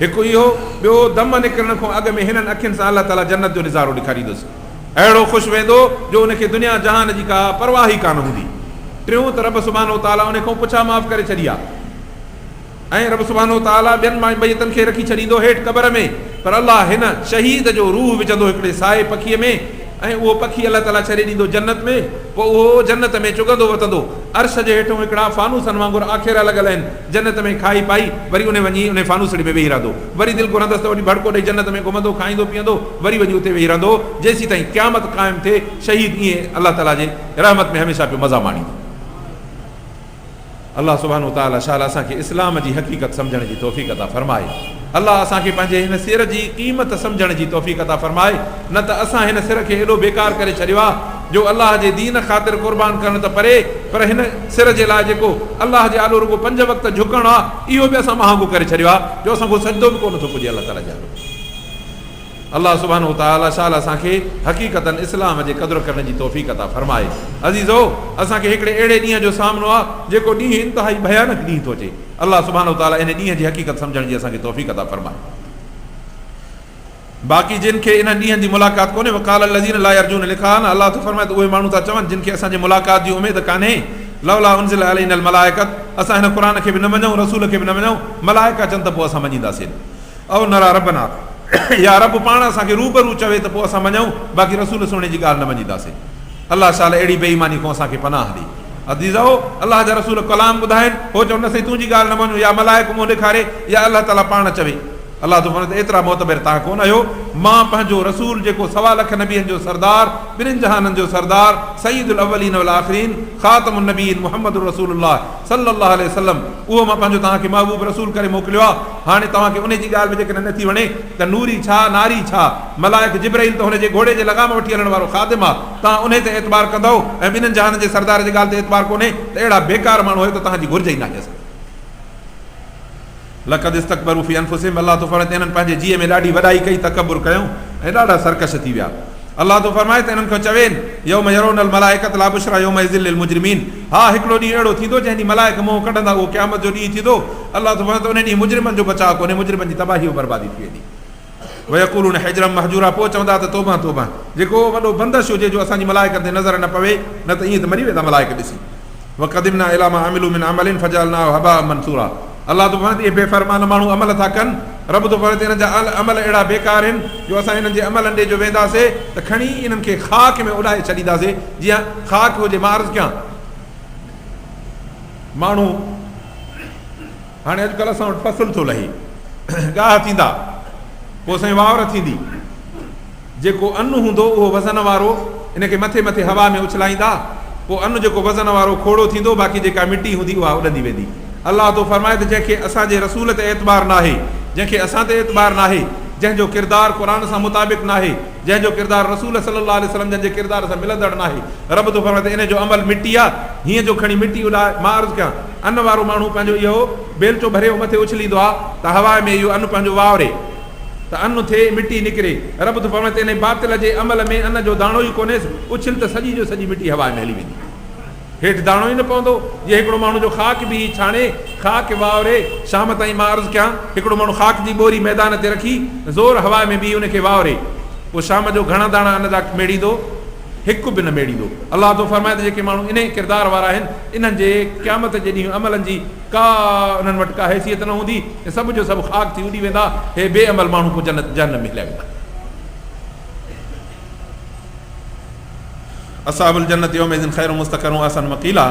हिकु इहो, ॿियो दम निकिरण खां अॻु में हिननि अखियुनि सां अल्लाह ताला जन्नत जो निज़ारो ॾेखारींदुसि, अहिड़ो ख़ुशि वेंदो जो उनखे दुनिया जहान जी का परवाह ई कान हूंदी। टियों त रब सुब्हानहु व तआला उन खां पुछा माफ़ करे छॾी आहे ऐं रब सुब्हानहु व तआला ॿियनि मैयतनि खे रखी छॾींदो हेठि क़बर में, पर अल्लाह हिन शहीद जो रूह विझंदो हिकिड़े साए पखीअ में ऐं उहो पखी अल्लाह ताला छॾे ॾींदो जन्नत में, पोइ उहो जन्नत में चुगंदो वतंदो। अर्श जे हेठो हिकिड़ा फानूसनि वांगुरु आखेरा लॻल आहिनि, जन्नत में खाई पाई वरी उन वञी उन फानूसड़ी में वेही रहंदो, वरी दिलि घुरंदसि त वरी भड़को ॾेई जन्नत में घुमंदो खाईंदो पीअंदो वरी वञी उते वेही रहंदो जेसीं ताईं क़यामत क़ाइमु थिए। शहीद ईअं अल्लाह ताला जे रहमत में हमेशह पियो मज़ा माणींदो। अल्लाह सुब्हानहु व तआला शाला असांखे इस्लाम जी हक़ीक़त सम्झण जी तौफ़ीक़ अता फ़रमाए। अल्लाह असांखे पंहिंजे हिन सिर जी क़ीमत सम्झण जी तौफ़ीक़ अता फ़रमाए। न त असां हिन सिर खे एॾो बेकार करे छॾियो आहे जो अल्लाह जे दीन ख़ातिर क़ुर्बान करणु त परे, पर हिन सिर जे लाइ जेको अल्लाह जे आलो रुगो 5 वक़्त झुकणु आहे इहो बि असां महांगो करे छॾियो आहे जो असांखो सजदो बि कोन थो पुॼे अल्लाह ताला जे आलो। अल्लाह सुब्हानहु व तआला शाला असांखे हक़ीक़तन इस्लाम जे क़दुरु करण जी तौफ़ीक़ अता फ़रमाए। अज़ीज़ो, असांखे हिकिड़े अहिड़े ॾींहं जो सामनो आहे जेको ॾींहुं इंतिहाई भयानक ॾींहुं थो अचे। अल्लाह सुब्हानहु व तआला इन ॾींहं जी हक़ीक़त सम्झण जी असांखे तौफ़ीक़ अता फ़रमाए। बाक़ी जिन खे इन ॾींहंनि जी मुलाक़ात कोन्हे वक़ाल लज़ीन ला यरजून लिक़ाअना, अल्लाह थो फ़रमाए त उहे माण्हू था चवनि जिन खे असांजे मुलाक़ात जी उमेद कान्हे, लौला उनज़िल अलैनल मलाइकत, असां हिन क़ुर खे बि न मञूं रसूल खे बि न मञूं, मलाइका चवनि त पोइ असां मञींदासीं। औ नरा रबना, या रब पाण असांखे रूबरू चवे त पोइ असां मञूं, बाक़ी रसूल सुहिणे जी ॻाल्हि न मञींदासीं। अल्लाह शाला अहिड़ी बेईमानी खां असांखे पनाह ॾे। अज़ीज़ो, अल्लाह जा रसूल कलाम ॿुधाइनि, हो चवनि न साईं तुंहिंजी ॻाल्हि न मञूं, या मलाइक मुंहुं ॾेखारे या अल्लाह ताला पाण चवे। अल्लाह तो फरमाए एतिरा मोतबर तव्हां कोन आहियो, मां पंहिंजो रसूल जेको 1.25 लख नबियनि जो सरदार, ॿिन्हिनि जहाननि जो सरदार, सईदुल अवलीन वल आख़िरीन, ख़ातमुन नबीन मुहम्मदुर रसूलुल्लाह सल्लल्लाहु अलैहि वसल्लम, उहो मां पंहिंजो तव्हांखे महबूब रसूल करे मोकिलियो आहे। हाणे तव्हांखे उन जी ॻाल्हि बि जेकॾहिं नथी वणे त नूरी छा नारी छा, मलाइक जिब्राइल त हुनजे घोड़े जे लॻाम वठी हलण वारो ख़ादिम आहे, तव्हां उन ते एतबार कंदव ऐं ॿिन्हिनि जहाननि जे सरदार जी ॻाल्हि ते एतबार कोन्हे त अहिड़ा बेकार माण्हू हुयो त तव्हांजी घुर्ज ई न आहे। लक़द इस्तकबरू फी अनफुसिहिम, अल्लाह तो फरमाए त इन्हनि पंहिंजे जीअ में ॾाढी वॾाई कई, तकबुर कयूं ऐं ॾाढा सरकश थी विया। अल्लाह तो फरमाए त इन्हनि खे चवेनि यौम यरौनल मलाइकत ला बुशरा यौम इज़िल लिल मुजरिमीन, हा हिकिड़ो ॾींहुं अहिड़ो थींदो जंहिं ॾींहुं मलाइक मुंहुं कढंदा उहो क़यामत जो ॾींहुं थींदो। अल्लाह तो फरमाए त उन ॾींहुं मुजरिमनि जो बचाव कोन्हे, मुजरिमनि जी तबाही बर्बादी थी वेंदी। वयक़ूलून हिजरम महजूरा, पोइ चवंदा त तौबा तौबा, जेको वॾो बंदश हुजे जो असांजी मलाइक ते नज़र न पवे, न त ईअं त मरी वेंदा मलाइक ॾिसी। वक़दिमना इला मा अमिलू मिन अमलिन फजअलनाहु हबाअ मनसूरा, अल्लाह तो फरमाए इहे बेफ़रमान माण्हू अमल था कनि, रब तो फरमाए हिननि जा अमल अहिड़ा बेकार आहिनि जो असां हिननि जे अमलनि ॾे जो वेंदासीं त खणी इन्हनि खे ख़ाक में उॾाए छॾींदासीं, जीअं ख़ाक हुजे मार्ज़ कयां। माण्हू हाणे अॼुकल्ह असां वटि फ़सुलु थो लहे, गाह थींदा, पोइ असांजी वावर थींदी, जेको अनु हूंदो उहो वज़न वारो इनखे मथे मथे हवा में उछलाईंदा, पोइ अनु जेको वज़न वारो खोड़ो थींदो, बाक़ी जेका मिटी हूंदी उहा उॾंदी वेंदी। अल्लाह तो फरमाए त जंहिंखे असांजे रसूल ते एतबार न आहे, जंहिंखे असां ते एतबार न आहे, जंहिंजो किरदारु क़ुर सां मुताबिक़ न आहे, जंहिंजो किरदारु रसूल सल्लल्लाहु अलैहि वसल्लम जंहिंजे किरदार सां मिलंदड़ न आहे, रब तो फरमाए त इन जो अमल मिटी आहे, हीअं जो खणी मिटी उॾाए मार्ज़ कयां। अन्न वारो माण्हू पंहिंजो इहो बेलचो भरियो मथे उछलींदो आहे त हवा में इहो अन्न पंहिंजो वावरे त अन्न थिए मिटी निकिरे, रब तो फरमाए त इन बातिल जे अमल में अन्न जो दाणो ई कोन्हे, उछल त सॼी जो सॼी मिटी हवा में हली वेंदी, हेठि दाणो ई न पवंदो। जे हिकिड़ो माण्हू जो ख़ाक बि छाणे, ख़ाक वावरे, शाम ताईं मां अर्ज़ु कयां, हिकिड़ो माण्हू ख़ाक जी ॿोरी मैदान ते रखी ज़ोर हवा में बि उनखे वावरे, पोइ शाम जो घणा दाणा अन्न जा मेड़ींदो, हिकु बि न मेड़ींदो। अल्लाह तो फरमाए त जेके माण्हू इन किरदार वारा आहिनि, इन्हनि जे क़यामत जे ॾींहुं अमलनि जी का उन्हनि वटि का हैसियत न हूंदी, सभु जो सभु ख़ाक थी उॾी वेंदा, हे बेअमल माण्हू को जन्नत में हलिया वेंदा। असाबुल जन्नत यौमइज़िन ख़ैरु मुस्तक़रु अहसन मक़ीला,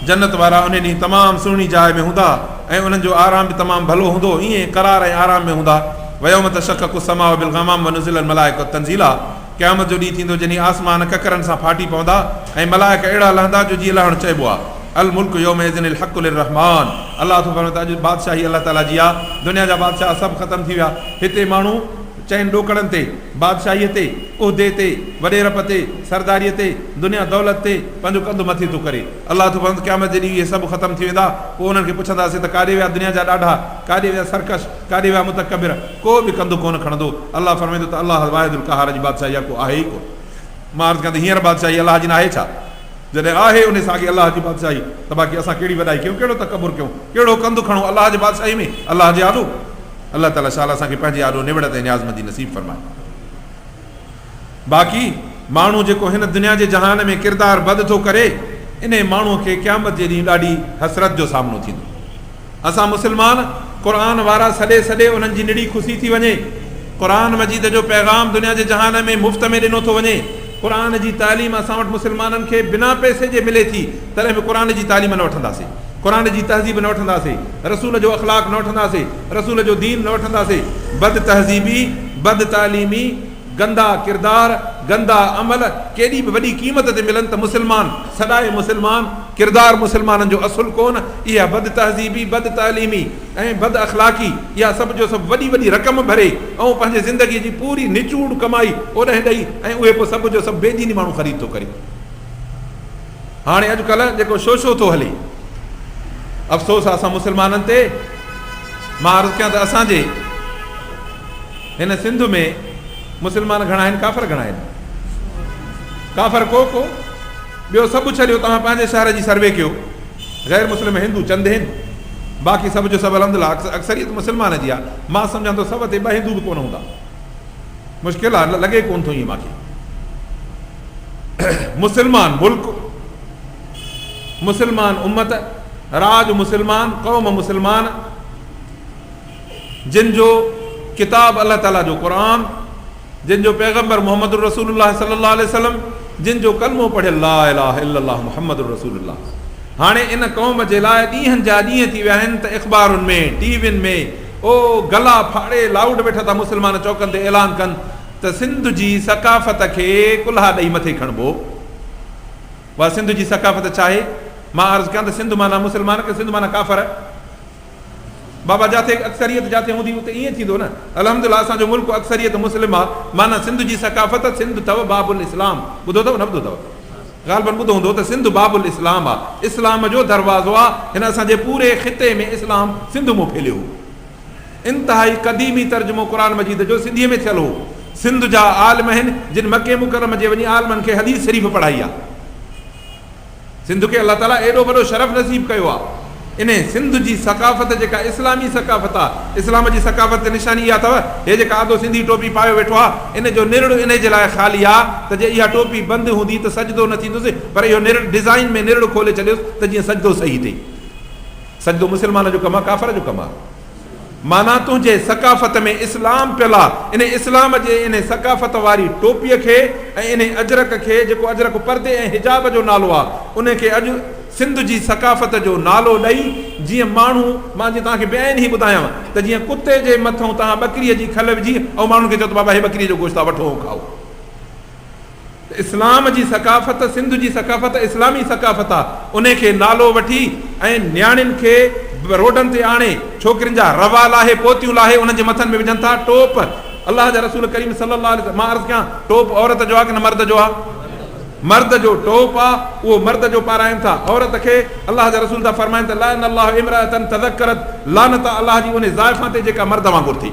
जन्नत वारा उन ॾींहुं तमामु सुहिणी जाइ में हूंदा ऐं उन्हनि जो आराम बि तमामु भलो हूंदो, ईअं करार ऐं आराम में हूंदा। वयौम तशक़क़ु समाउ बिल ग़माम व नुज़िलल मलाइकतु तंज़ीला, क़यामत जो ॾींहुं थींदो जॾहिं आसमान ककरनि सां फाटी पवंदा ऐं मलाइक अहिड़ा लहंदा जो जीअं लहणु चइबो आहे। अल मुल्क यौमइज़िनिल हक़्क़ु लिर्रहमान, अल्लाह तो फरमाए त अॼु बादशाही अल्लाह ताला जी आहे, दुनिया जा बादशाह सभु ख़तमु थी विया, हिते माण्हू चइनि ॾोकड़नि ते, बादशाहीअ ते, उहिदे ते, वॾेरप ते, सरदारीअ ते, दुनिया दौलत ते पंहिंजो कंधु मथे थो करे। अलाह थो फरमाए क़यामत जे ॾींहुं इहे सभु ख़तमु थी वेंदा। पोइ उन्हनि खे पुछंदासीं त काॾे विया दुनिया जा ॾाढा, काॾे विया सरकश, काॾे विया मुतकबिर, को बि कंधु कोन खणंदो। अलाह फरमाईंदो त अलाह वाहिदुल क़हार जी बादशाही आहे, को आहे ई कोन। मां अर्ज़ु कयां त हींअर बादशाही अलाह जी न आहे छा? जॾहिं आहे उन साॻी अलाह जी बादशाही त बाक़ी असां कहिड़ी वॾाई कयूं, कहिड़ो तकबुर कयूं, कहिड़ो कंधु खणूं अलाह जी बादशाही में, अलाह जे आॾो। अलाह ताला शाला असांखे पंहिंजे आॾो निवड़त ऐं न्याज़मंदी नसीब फरमाए। बाक़ी माण्हू जेको हिन दुनिया जे जहान में किरदारु बद थो करे, इन माण्हूअ खे क़यामत जे ॾींहुं ॾाढी हसरत जो सामनो थींदो। असां मुस्लमान क़ुर वारा सॾे सॾे उन्हनि जी निड़ी ख़ुशी थी वञे। क़ुर मजीद जो पैगाम दुनिया जे जहान में मुफ़्त में ॾिनो थो वञे। क़ुर जी तालीम असां वटि मुस्लमाननि खे बिना पैसे जे मिले थी, तॾहिं बि क़ुर जी तालीम न वठंदासीं, क़ुर जी तहज़ीब न वठंदासीं, रसूल जो अख़लाक न वठंदासीं, रसूल जो दीन न वठंदासीं। बद तहज़ीबी, बद तालीमी, गंदा किरदार, गंदा अमल केॾी बि वॾी क़ीमत ते मिलनि त मुस्लमान सदाए मुस्लमान, किरदार मुस्लमाननि जो असुलु कोन। इहा बद तहज़ीबी, बद तालीमी ऐं बद अख़लाक़ी, इहा सभु जो सभु वॾी वॾी रक़म भरे ऐं पंहिंजे ज़िंदगीअ जी पूरी निचूड़ कमाई ओॾे ॾेई ऐं उहे पोइ सभु जो सभु बेदीनी माण्हू ख़रीद थो करे। हाणे अॼुकल्ह जेको शोशो थो हले, अफ़सोस आहे असां मुस्लमाननि ते। मां अर्ज़ु कयां त असांजे हिन सिंध में मुस्लमान घणा आहिनि, काफ़र घणा आहिनि? काफ़र को को, ॿियो सभु छॾियो, तव्हां पंहिंजे शहर जी सर्वे कयो, ग़ैर मुस्लिम हिंदू चंद आहिनि, बाक़ी सभु जो सभु अल्हम्दुलिल्लाह अक्सरियत मुस्लमान जी आहे। मां सम्झां थो 100 ते 2 हिंदू बि कोन हूंदा, मुश्किल आहे, लॻे कोन थो ईअं मूंखे। मुस्लमान मुल्क, मुस्लमान उम्मत, राज मुस्लमान, क़ौम मुस्लमान, जिन जो किताब अल्लाह ताला जो क़ुरान, जिन जो पैगम्बर मोहम्मद रसूलुल्लाह सल्लल्लाहु अलैहि वसल्लम, जिन जो कलमो पढ़ियल ला इलाहा इल्लल्लाह मुहम्मद रसूलुल्लाह। हाणे इन क़ौम जे लाइ ॾींहंनि जा ॾींहं थी विया आहिनि त अख़बारुनि में, टीवियुनि में ओ गला फाड़े लाउड वेठा था मुस्लमान चौकनि ते ऐलान कनि त सिंध जी सकाफ़त खे कुल्हा ॾेई मथे खणिबो। उहा सिंध जी सकाफ़त छा आहे? मां अर्ज़ु कयां त सिंध माना मुस्लमान, के सिंध माना काफ़र। बाबा जिथे अक्सरियत जिथे हूंदी उते ईअं थींदो न। अल्हम्दुलिल्लाह असांजो मुल्क अक्सरियत मुस्लिम आहे, माना सिंध जी सकाफ़त, सिंध अथव बाबुल इस्लाम। ॿुधो अथव न ॿुधो अथव? ग़ालिबन ॿुधो हूंदो त सिंध बाबुल इस्लाम आहे, इस्लाम जो दरवाज़ो आहे। हिन असांजे पूरे ख़िते में इस्लाम सिंध मां फैलियो हो। इंतिहाई क़दीमी तर्जुमो क़ुर मजीद जो सिंधीअ में थियल हो। सिंध जा आलिम आहिनि जिन मके मुकरम जे वञी आलिमनि खे हदीस शरीफ़ पढ़ाई आहे। सिंध खे अलाह ताला एॾो वॾो शरफ़ नसीब कयो आहे। इन सिंध जी सकाफ़त जेका इस्लामी सकाफ़त आहे, इस्लाम जी सकाफ़त ते निशानी इहा अथव, हे जेका आदो सिंधी टोपी पायो वेठो आहे, इन जो निरड़ इन जे लाइ ख़ाली आहे त जे इहा टोपी बंदि हूंदी त सजदो न थींदुसि, पर इहो निरड़ डिज़ाइन में निरड़ खोले छॾियोसि त जीअं सजदो सही थिए। सजदो मुस्लमान जो कमु आहे, काफ़र जो कमु आहे। माना तुंहिंजे सकाफ़त में इस्लाम पियल आहे। इन इस्लाम जे इन सकाफ़त वारी टोपीअ खे ऐं इन अजरक खे, जेको अजरक परदे ऐं हिजाब जो नालो आहे, उनखे अॼु सिंध जी सकाफ़त जो नालो ॾेई जीअं माण्हू, मां जीअं तव्हांखे ॿियनि ई ॿुधायांव त जीअं कुते जे मथां तव्हां ॿकरीअ जी खल विझी ऐं माण्हुनि खे चओ त बाबा हे ॿकरीअ जो गोश्त आहे, वठो खाओ। इस्लाम जी सकाफ़त, सिंध जी सकाफ़त इस्लामी सकाफ़त आहे। उनखे नालो वठी ऐं नियाणियुनि खे रोडनि ते आणे छोकिरियुनि जा रवा लाहे, पोतियूं लाहे, उन्हनि जे मथनि में विझनि था टोप। अलाह जा रसूल करीम सल्लल्लाहु अलैहि वसल्लम, मां अर्ज़ु कयां टोप औरत जो आहे कि न मर्द जो आहे? मर्द जो टोप आहे, उहो मर्द जो पाराइनि था। औरत खे अलाह जा रसूल था फरमाइनि त लान अल्लाह इमरातन तज़क्करत, लानत अलाह जी उन ज़ाइफ़ा ते जेका मर्द वांगुरु थी।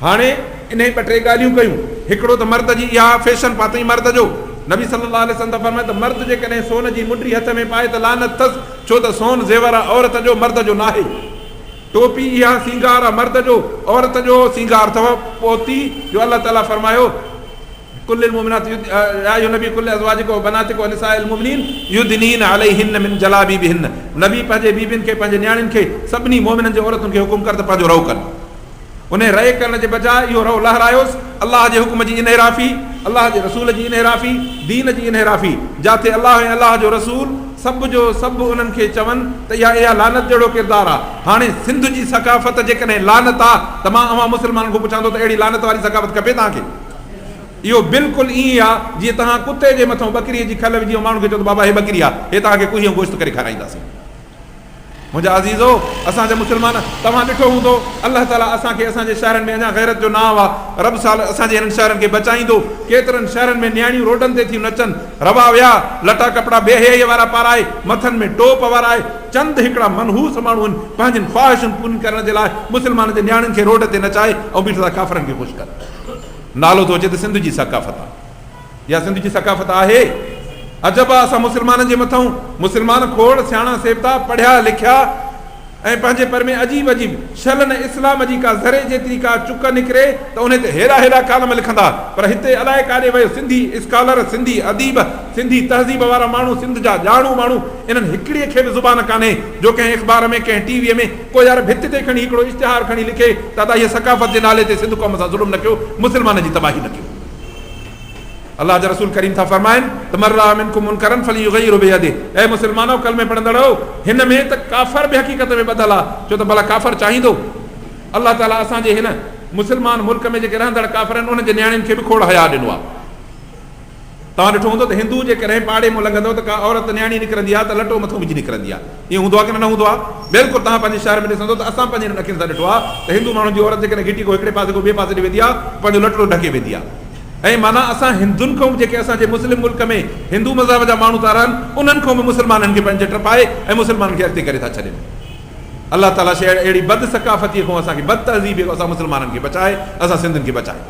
हाणे इन 2-3 ॻाल्हियूं कयूं। हिकिड़ो त मर्द जी इहा फैशन पातई मर्द जो। नबी सल्लल्लाहु अलैहि वसल्लम फरमाए त मर्द जेकॾहिं सोन जी मुंडी हथ में पाए त लानत अथसि, छो त सोन ज़ेवर आहे औरत जो, मर्द जो नाहे। टोपी इहा सींगार आहे मर्द जो, औरत जो सींगार अथव पोती जो अलाह ताला फरमायो कुल्लिल मुमिनात या नबी कुल्ल अज़वाजिको बनातिको निसाइल मुमिनीन युदनीन अलैहिन मिन जलाबीबिहिन। नबी पंहिंजे बीबियुनि खे, पंहिंजे नियाणियुनि खे, सभिनी मोमिननि जे औरतुनि खे हुकुम कर त पंहिंजो रओ कनि। उन रए करण जे बजाए इहो रओ लहरायोसि। अलाह जे हुकुम जी इनहराफ़ी, अलाह जे रसूल जी इनहराफ़ी, दीन जी इनहराफ़ी, जिथे अलाह ऐं अलाह जो रसूल सभु जो सभु उन्हनि खे चवनि त इहा लानत जहिड़ो किरदारु आहे। हाणे सिंध जी सकाफ़त जेकॾहिं लानत आहे त मां अवां मुस्लमाननि खां पुछां थो त अहिड़ी लानत वारी सकाफ़त खपे तव्हांखे? इहो बिल्कुलु ईअं आहे जीअं तव्हां कुते जे मथां ॿकरीअ जी खल विझी माण्हू खे चओ त बाबा हे ॿकरी आहे, हे तव्हांखे कुहियो गोश्त करे खाराईंदासीं। मुंहिंजा अज़ीज़ो, असांजा मुस्लमान तव्हां ॾिठो हूंदो अलाह ताला असांखे असांजे शहरनि में अञा गैरत जो नाव आहे। रब साल असांजे हिननि शहरनि खे बचाईंदो। केतिरनि शहरनि में नियाणियूं रोडनि ते थियूं नचनि, रवा विया, लटा कपिड़ा बेहयाईअ वारा पाराए, मथनि में टोप वाराए, चंद हिकिड़ा मनहूस माण्हू आहिनि पंहिंजनि ख्वाहिशुनि पूरी करण जे लाइ मुस्लमान जे नियाणियुनि खे रोड ते नचाए ऐं बीठा था काफ़रनि खे ख़ुशि कर। नालो थो अचे त सिंध जी सकाफ़त आहे। इहा सिंध जी सकाफ़त आहे। अजब आहे असां मुस्लमाननि जे मथां। मुस्लमान खोड़ सियाणा सेवता पढ़िया लिखिया ऐं पंहिंजे पर में अजीब अजीब शलन इस्लाम जी का ज़रे जेतिरी का चुक निकिरे त उन ते हेड़ा हेड़ा कालम लिखंदा। पर हिते अलाए काॾे वियो सिंधी स्कॉलर, सिंधी अदीब, सिंधी तहज़ीब वारा माण्हू, सिंध जा ॼाणू माण्हू, इन्हनि हिकिड़ीअ खे बि ज़ुबान कान्हे जो कंहिं अख़बार में कंहिं टीवीअ में को यार भित ते खणी हिकिड़ो इश्तिहार खणी लिखे त अदा हीअ सकाफ़त जे नाले ते सिंध क़ौम सां ज़ुल्म न कयो, मुस्लमान जी तबाही न कयो। अल्लाह जा रसूल करीम था फरमाइनि त मर्रा मिनकुम मुनकरन फलयुग़य्यिरहु बियदिही। ऐं मुस्लमानो कलमे पढ़ंदड़ो, हिन में त काफ़र बि हक़ीक़त में ॿधल आहे, छो त भला काफ़र चाहींदो। अल्लाह ताला असांजे हिन मुस्लमान मुल्क में जेके रहंदड़ काफ़र आहिनि उन्हनि जे नियाणियुनि खे बि खोड़ हया ॾिनो आहे। तव्हां ॾिठो हूंदो त हिंदू जेकॾहिं पाड़े में लॻंदो त का औरत नियाणी निकिरंदी आहे त लटो मथो विझी निकिरंदी आहे। ईअं हूंदो आहे की न हूंदो आहे? बिल्कुलु। तव्हां पंहिंजे शहर में ॾिसंदो त असां पंहिंजे अखियुनि सां ॾिठो आहे त हिंदू माण्हुनि जी औरत जेकॾहिं घिटी को हिकिड़े पासे को ॿिए पासे ॾे वेंदी आहे पंहिंजो लटो ढके वेंदी आहे। ऐं माना असां हिंदुनि खां जेके असांजे मुस्लिम मुल्क में हिंदू मज़हब जा माण्हू था रहनि उन्हनि खां बि मुस्लमाननि खे पंहिंजे टपाए ऐं मुस्लमाननि खे अॻिते करे था छॾनि। अलाह ताला शइ अहिड़ी बद सकाफ़तीअ खां असांखे बद तहज़ीब खां असां मुस्लमाननि खे बचाए, असां सिंधियुनि खे बचाए।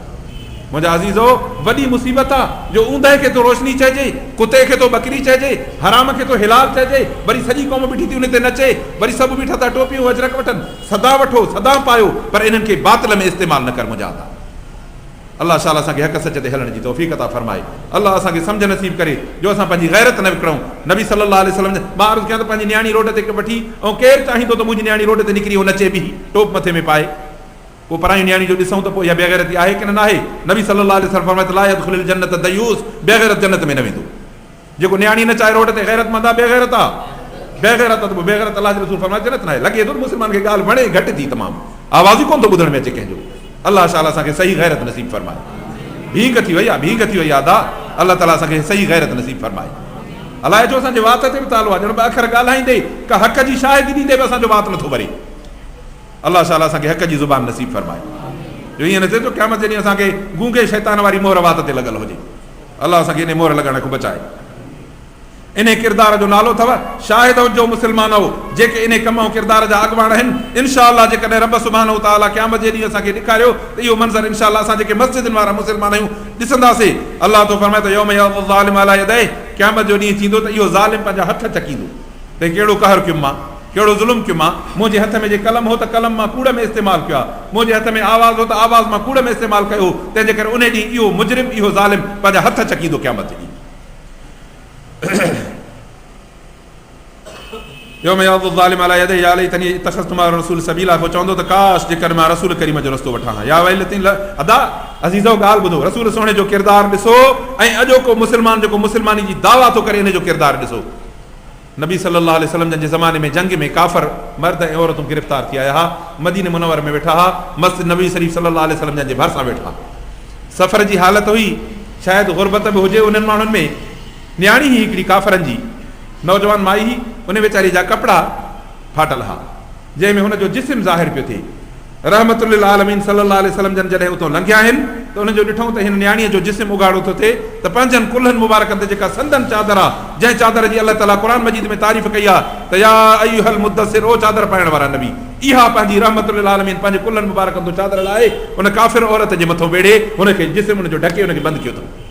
मुंहिंजा अज़ीज़ो, वॾी मुसीबत आहे जो ऊंदहि खे तो रोशनी चइजे, कुते खे तो बकरी चइजे, हराम खे तो हिलाल चइजे, वरी सॼी क़ौम बीठी थी उन ते नचे, वरी सभु बीठा था टोपियूं अजरक वठनि, सदा वठो सदा पायो, पर इन्हनि खे बातिल में इस्तेमालु न कर। मुंहिंजा अल्लाह शाला असांखे हक़ सच ते हलण जी तौफ़ीक़ अता फरमाए। अल्लाह असांखे सम्झ नसीब करे जो असां पंहिंजी गैरत न विकिणूं। नबी सल्लल्लाहु अलैहि वसल्लम मां अर्ज़ु कयां त पंहिंजी नियाणी रोड ते वठी ऐं केरु चाहींदो त मुंहिंजी नियाणी रोड ते निकिरी उहो नचे बि, टोप मथे में पाए, पोइ पराई नियाणी जो ॾिसूं त पोइ इहा बेग़ैरती आहे की न आहे। नबी सल्लल्लाहु अलैहि वसल्लम फरमाए ला यदखुलुल जन्नत दयूस, बेग़ैरत जन्नत में न वेंदो। जेको नियाणी नचाए रोड ते गैरतमंद आहे, बेग़ैरत आहे। बेग़ैरत आहे त बेग़ैरत अल्लाह जे रसूल फरमाए जन्नत न आहे। लॻे थो मुस्लमान खे ॻाल्हि वणे घटि थी तमामु, आवाज़ ई कोन थो ॿुधण में अचे कंहिंजो। अल्लाह ताला असांखे सही गैरत नसीब फरमाए। भीख थी वई आहे, भीख थी वई आहे अदा। अल्लाह ताला असांखे सही गैरत नसीब फरमाए। अलाए जो असांजे वात ते बि तालो आहे, ॼण ॿ अखर ॻाल्हाईंदे का हक़ जी शाहिदी ॾींदे बि असांजो वात नथो भरे। अल्लाह ताला असांखे हक़ जी ज़ुबान नसीब फरमाए। जो ईअं न थिए जो क़यामत जे ॾींहुं असांखे गूंगे शैतान वारी मोहर वात ते लॻल हुजे। अल्लाह असांखे इन मोहर लॻण खां बचाए। इन किरदार जो नालो अथव शाहिद जो मुस्लमान हो, जेके इन कम ऐं किरदार जा अॻवान आहिनि। इनशा अल्लाह जेकॾहिं रब सुब्हानहू तआला क़यामत जे ॾींहुं असांखे ॾेखारियो त इहो मंज़र इनशा अल्लाह असां जेके मस्जिदनि वारा मुस्लमान आहियूं ॾिसंदासीं। अल्लाह तो फरमाए त यौम यअज़ु ज़ालिम अला यदैहि, क़यामत जो ॾींहुं थींदो त इहो ज़ालिम पंहिंजा हथ चकींदो त कहिड़ो कहर कयुमि मां, कहिड़ो ज़ुल्म कयुमि मां। मुंहिंजे हथ में जे कलम हो त कलम मां कूड़ में इस्तेमालु कयो आहे, मुंहिंजे हथ में आवाज़ हो त आवाज़ मां कूड़ में इस्तेमालु कयो। तंहिंजे करे उन ॾींहुं इहो मुजरिम, इहो ज़ालिम पंहिंजा हथ चकींदो क़यामत जे ॾींहुं। यौम यअज़ु ज़ालिम अला यदैहि या लैतनी इत्तख़ज़्तु मअ रसूल सबीला। पोइ चवंदो त काश जेकर मां रसूल करीम जो रस्तो वठां हा। या वैलती अदा अज़ीज़ो ॻाल्हि ॿुधो, रसूल सोणे जो किरदारु ॾिसो ऐं अॼोको मुस्लमान जेको मुस्लमानी जी दावा थो करे इन जो किरदारु ॾिसो। नबी सल्लल्लाहु अलैहि वसल्लम जे ज़माने में जंग में काफ़र मर्द ऐं औरतूं गिरफ़्तार थी आया हा, मदीने मुनव्वर में वेठा हा, मस्जिद नबी शरीफ़ सल्लल्लाहु अलैहि वसल्लम जे भरिसां वेठा। सफ़र जी हालत हुई, शायदि गुरबत बि हुजे उन्हनि माण्हुनि में। नियाणी ही हिकिड़ी काफ़रनि जी नौजवान माई ही, उन वेचारी जा कपिड़ा फाटल हा, जंहिंमें हुनजो जिस्म ज़ाहिर पियो थिए। रहमतुल्लिल आलमीन सल्लल्लाहु अलैहि वसल्लम जन जॾहिं उतां लंघिया आहिनि त उनजो ॾिठऊं त हिन नियाणीअ जो जिस्म उघाड़ो थो थिए त पंहिंजनि कुल्हनि मुबारकनि ते जेका संदन चादर आहे, जंहिं चादर जी अल्लाह ताला क़ुरान मजीद में तारीफ़ कई आहे त या अय्युहल मुद्दसिर, ओ चादर पाइण वारा नबी, इहा पंहिंजी रहमतुल्लिल आलमीन पंहिंजे कुल्हनि मुबारकनि तो चादर लाहे उन काफ़िर औरत जे मथां वेड़े हुनखे जिस्म हुनजो ढके हुनखे बंदि कयो अथऊं।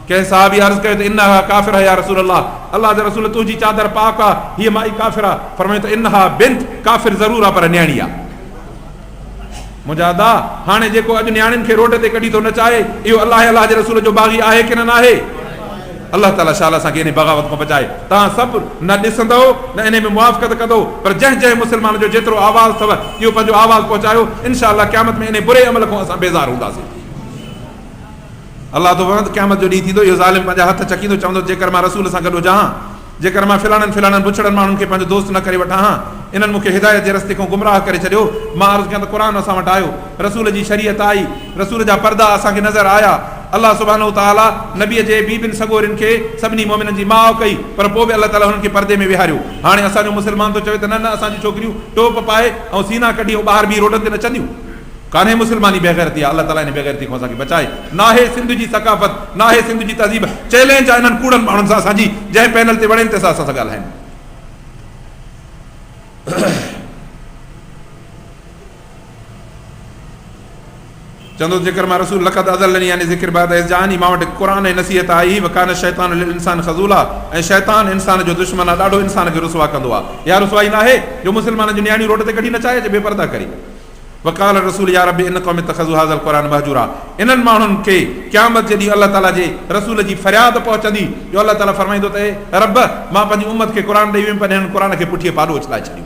कंहिं साहबी अर्ज़ु कयो त इन्हा काफ़िर या रसूल अल्लाह, अल्लाह जा रसूल तुंहिंजी चादर पाक आहे, हीअ माई काफ़िर आहे। फरमायो त इन्हा बिंत, काफ़िर ज़रूर आहे पर न्याणी आहे। मुंहिंजा अदा हाणे जेको अॼु नियाणियुनि खे रोड ते कढी थो नचाए, इहो अल्लाह जे रसूल जो बाग़ी आहे की न आहे? अल्लाह ताला शाला असांखे इन बग़ावत खां बचाए। तव्हां सभु न ॾिसंदो न इन में मुआफ़क़त कंदो, पर जंहिं जंहिं मुस्लमान जो जेतिरो आवाज़ अथव इहो पंहिंजो आवाज़ पहुचायो। इनशा अल्लाह क़यामत में इन बुरे अमल खां असां बेज़ार हूंदासीं। अल्लाह तो क़यामत जो ॾींहुं थींदो, इहो ज़ालिम पंहिंजा हथ चकींदो, चवंदो जेकर मां रसूल सां गॾु हुजां, जेकर मां फिलाणनि बुछड़नि माण्हुनि खे पंहिंजो दोस्त न करे वठां हा, इन्हनि मूंखे हिदायत जे रस्ते खां गुमराह करे छॾियो। मां अर्ज़ु कयां त क़ुरान असां वटि आयो, रसूल जी शरीयत आई, रसूल जा पर्दा असांखे नज़र आया, अलाह सुब्हानहू तआला नबीअ जे बीबियुनि सगोरियुनि खे सभिनी मोमिननि जी माउ कई, पर पोइ बि अलाह ताला हुननि खे पर्दे में विहारियो। हाणे असांजो मुस्लमान थो चवे त न न असांजी छोकिरियूं टोप पाए ऐं सीना कढी ऐं ॿाहिरि बि रोडनि ते नचंदियूं। कान्हे मुस्लमानी बेग़ैरती आहे। अलाह ताला इन बेग़ैरती खां असांखे बचाए। नाहे सिंध जी सकाफ़त, नाहे सिंध जी तहज़ीब। चैलेंज आहे इन्हनि कूड़नि माण्हुनि सां असांजी, जंहिं पैनल ते वड़नि ते असां सां ॻाल्हाइनि। चवंदो जेकर मां रसूल लक़द अज़लनी यानी ज़िक्र बाद इज़जानी, मां वटि क़ुर ऐं नसीहत आई। वकान शैतान लिल इंसान ख़ज़ूला, ऐं शैतान इंसान जो दुश्मन आहे, ॾाढो इंसान खे रुसवा कंदो आहे। या रुसवाई न आहे जो मुस्लमान जूं नियाणियूं रोड ते कढी नचाए अचे बेपर्दा करे। वकाल रसूल या रब इन क़ौम इत्तख़ज़ू हाज़ल क़ुरान महजूरा, इन्हनि माण्हुनि खे क़यामत जे ॾींहुं अलाह ताला जे रसूल जी फरियाद पहुचंदी जो अलाह ताला फरमाईंदो त रब मां पंहिंजी उम्मत खे क़ुर ॾेई वियुमि, पर हिननि क़ुर खे पुठीअ पाॾो उछलाए छॾियो।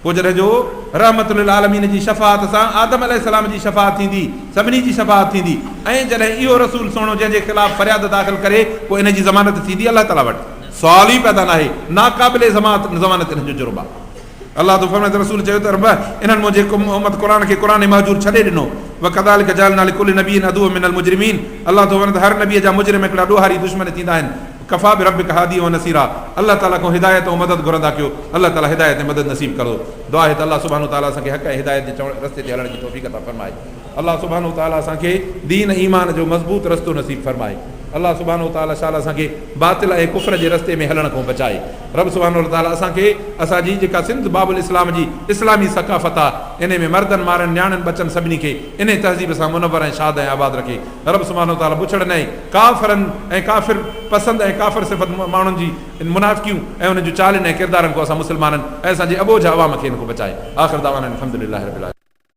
पोइ जॾहिं जो रहमत लिल आलमीन जी शफ़ाअत सां आदम अलैहिस्सलाम जी शफ़ाअत थींदी, सभिनी जी शफ़ाअत थींदी, ऐं जॾहिं इहो रसूल सुहिणो जंहिंजे ख़िलाफ़ फरियाद दाख़िल करे पोइ इन जी ज़मानत थींदी अलाह ताला वटि। सुवाल ई पैदा न आहे, नाक़ाबिले ज़मानत हिन जो जुर्म आहे। अलाह तो फरमाए रसूल चयो त रब इन्हनि मुंहिंजे उम्मत क़ुर खे क़ुर महजूर छॾे ॾिनो। वकदालिक जअलना लिकुल्लि नबिय्यिन अदुव्वन मिनल मुजरिमीन, अलाह तो फरमाए हर नबीअ जा मुजरिम हिकिड़ा ॾोहारी दुश्मन थींदा आहिनि। कफ़ा बि रब्बिक हादियन व नसीरा, अलाह ताला खां हिदायत ऐं मदद घुरंदा कयो। अलाह ताला हिदायत ऐं मदद नसीब करो। दुआ आहे त अलाह सुब्हानहू तआला असांखे हक़ ऐं हिदायत जे रस्ते ते हलण जी तौफ़ीक़ अता फरमाए। अलाह सुब्हानहू तआला असांखे दीन ईमान जो मज़बूत रस्तो नसीब फरमाए। अलाह सुब्हानहू तआला शाला असांखे बातिल ऐं कुफ्र जे रस्ते में हलण खां बचाए। रब सुब्हानहू तआला असांखे असांजी जेका सिंध बाबुल इस्लाम जी इस्लामी सकाफ़त आहे, इन में मर्दनि मारनि न्याणनि बचनि सभिनी खे इन तहज़ीब सां मुनवर ऐं शाद ऐं आबाद रखे। रब सुब्हानहू तआला पुछड़ न काफ़िरनि ऐं काफ़िर पसंदि ऐं काफ़िर सिफ़त माण्हुनि जी मुनाफ़िक़ियूं ऐं उन्हनि जूं चालियुनि ऐं किरदारनि खां असां मुस्लमाननि ऐं असांजे अबोझ अवाम खे इन खां बचाए। आख़िर दावाना अल्हम्दुलिल्लाहि रब्बिल आलमीन।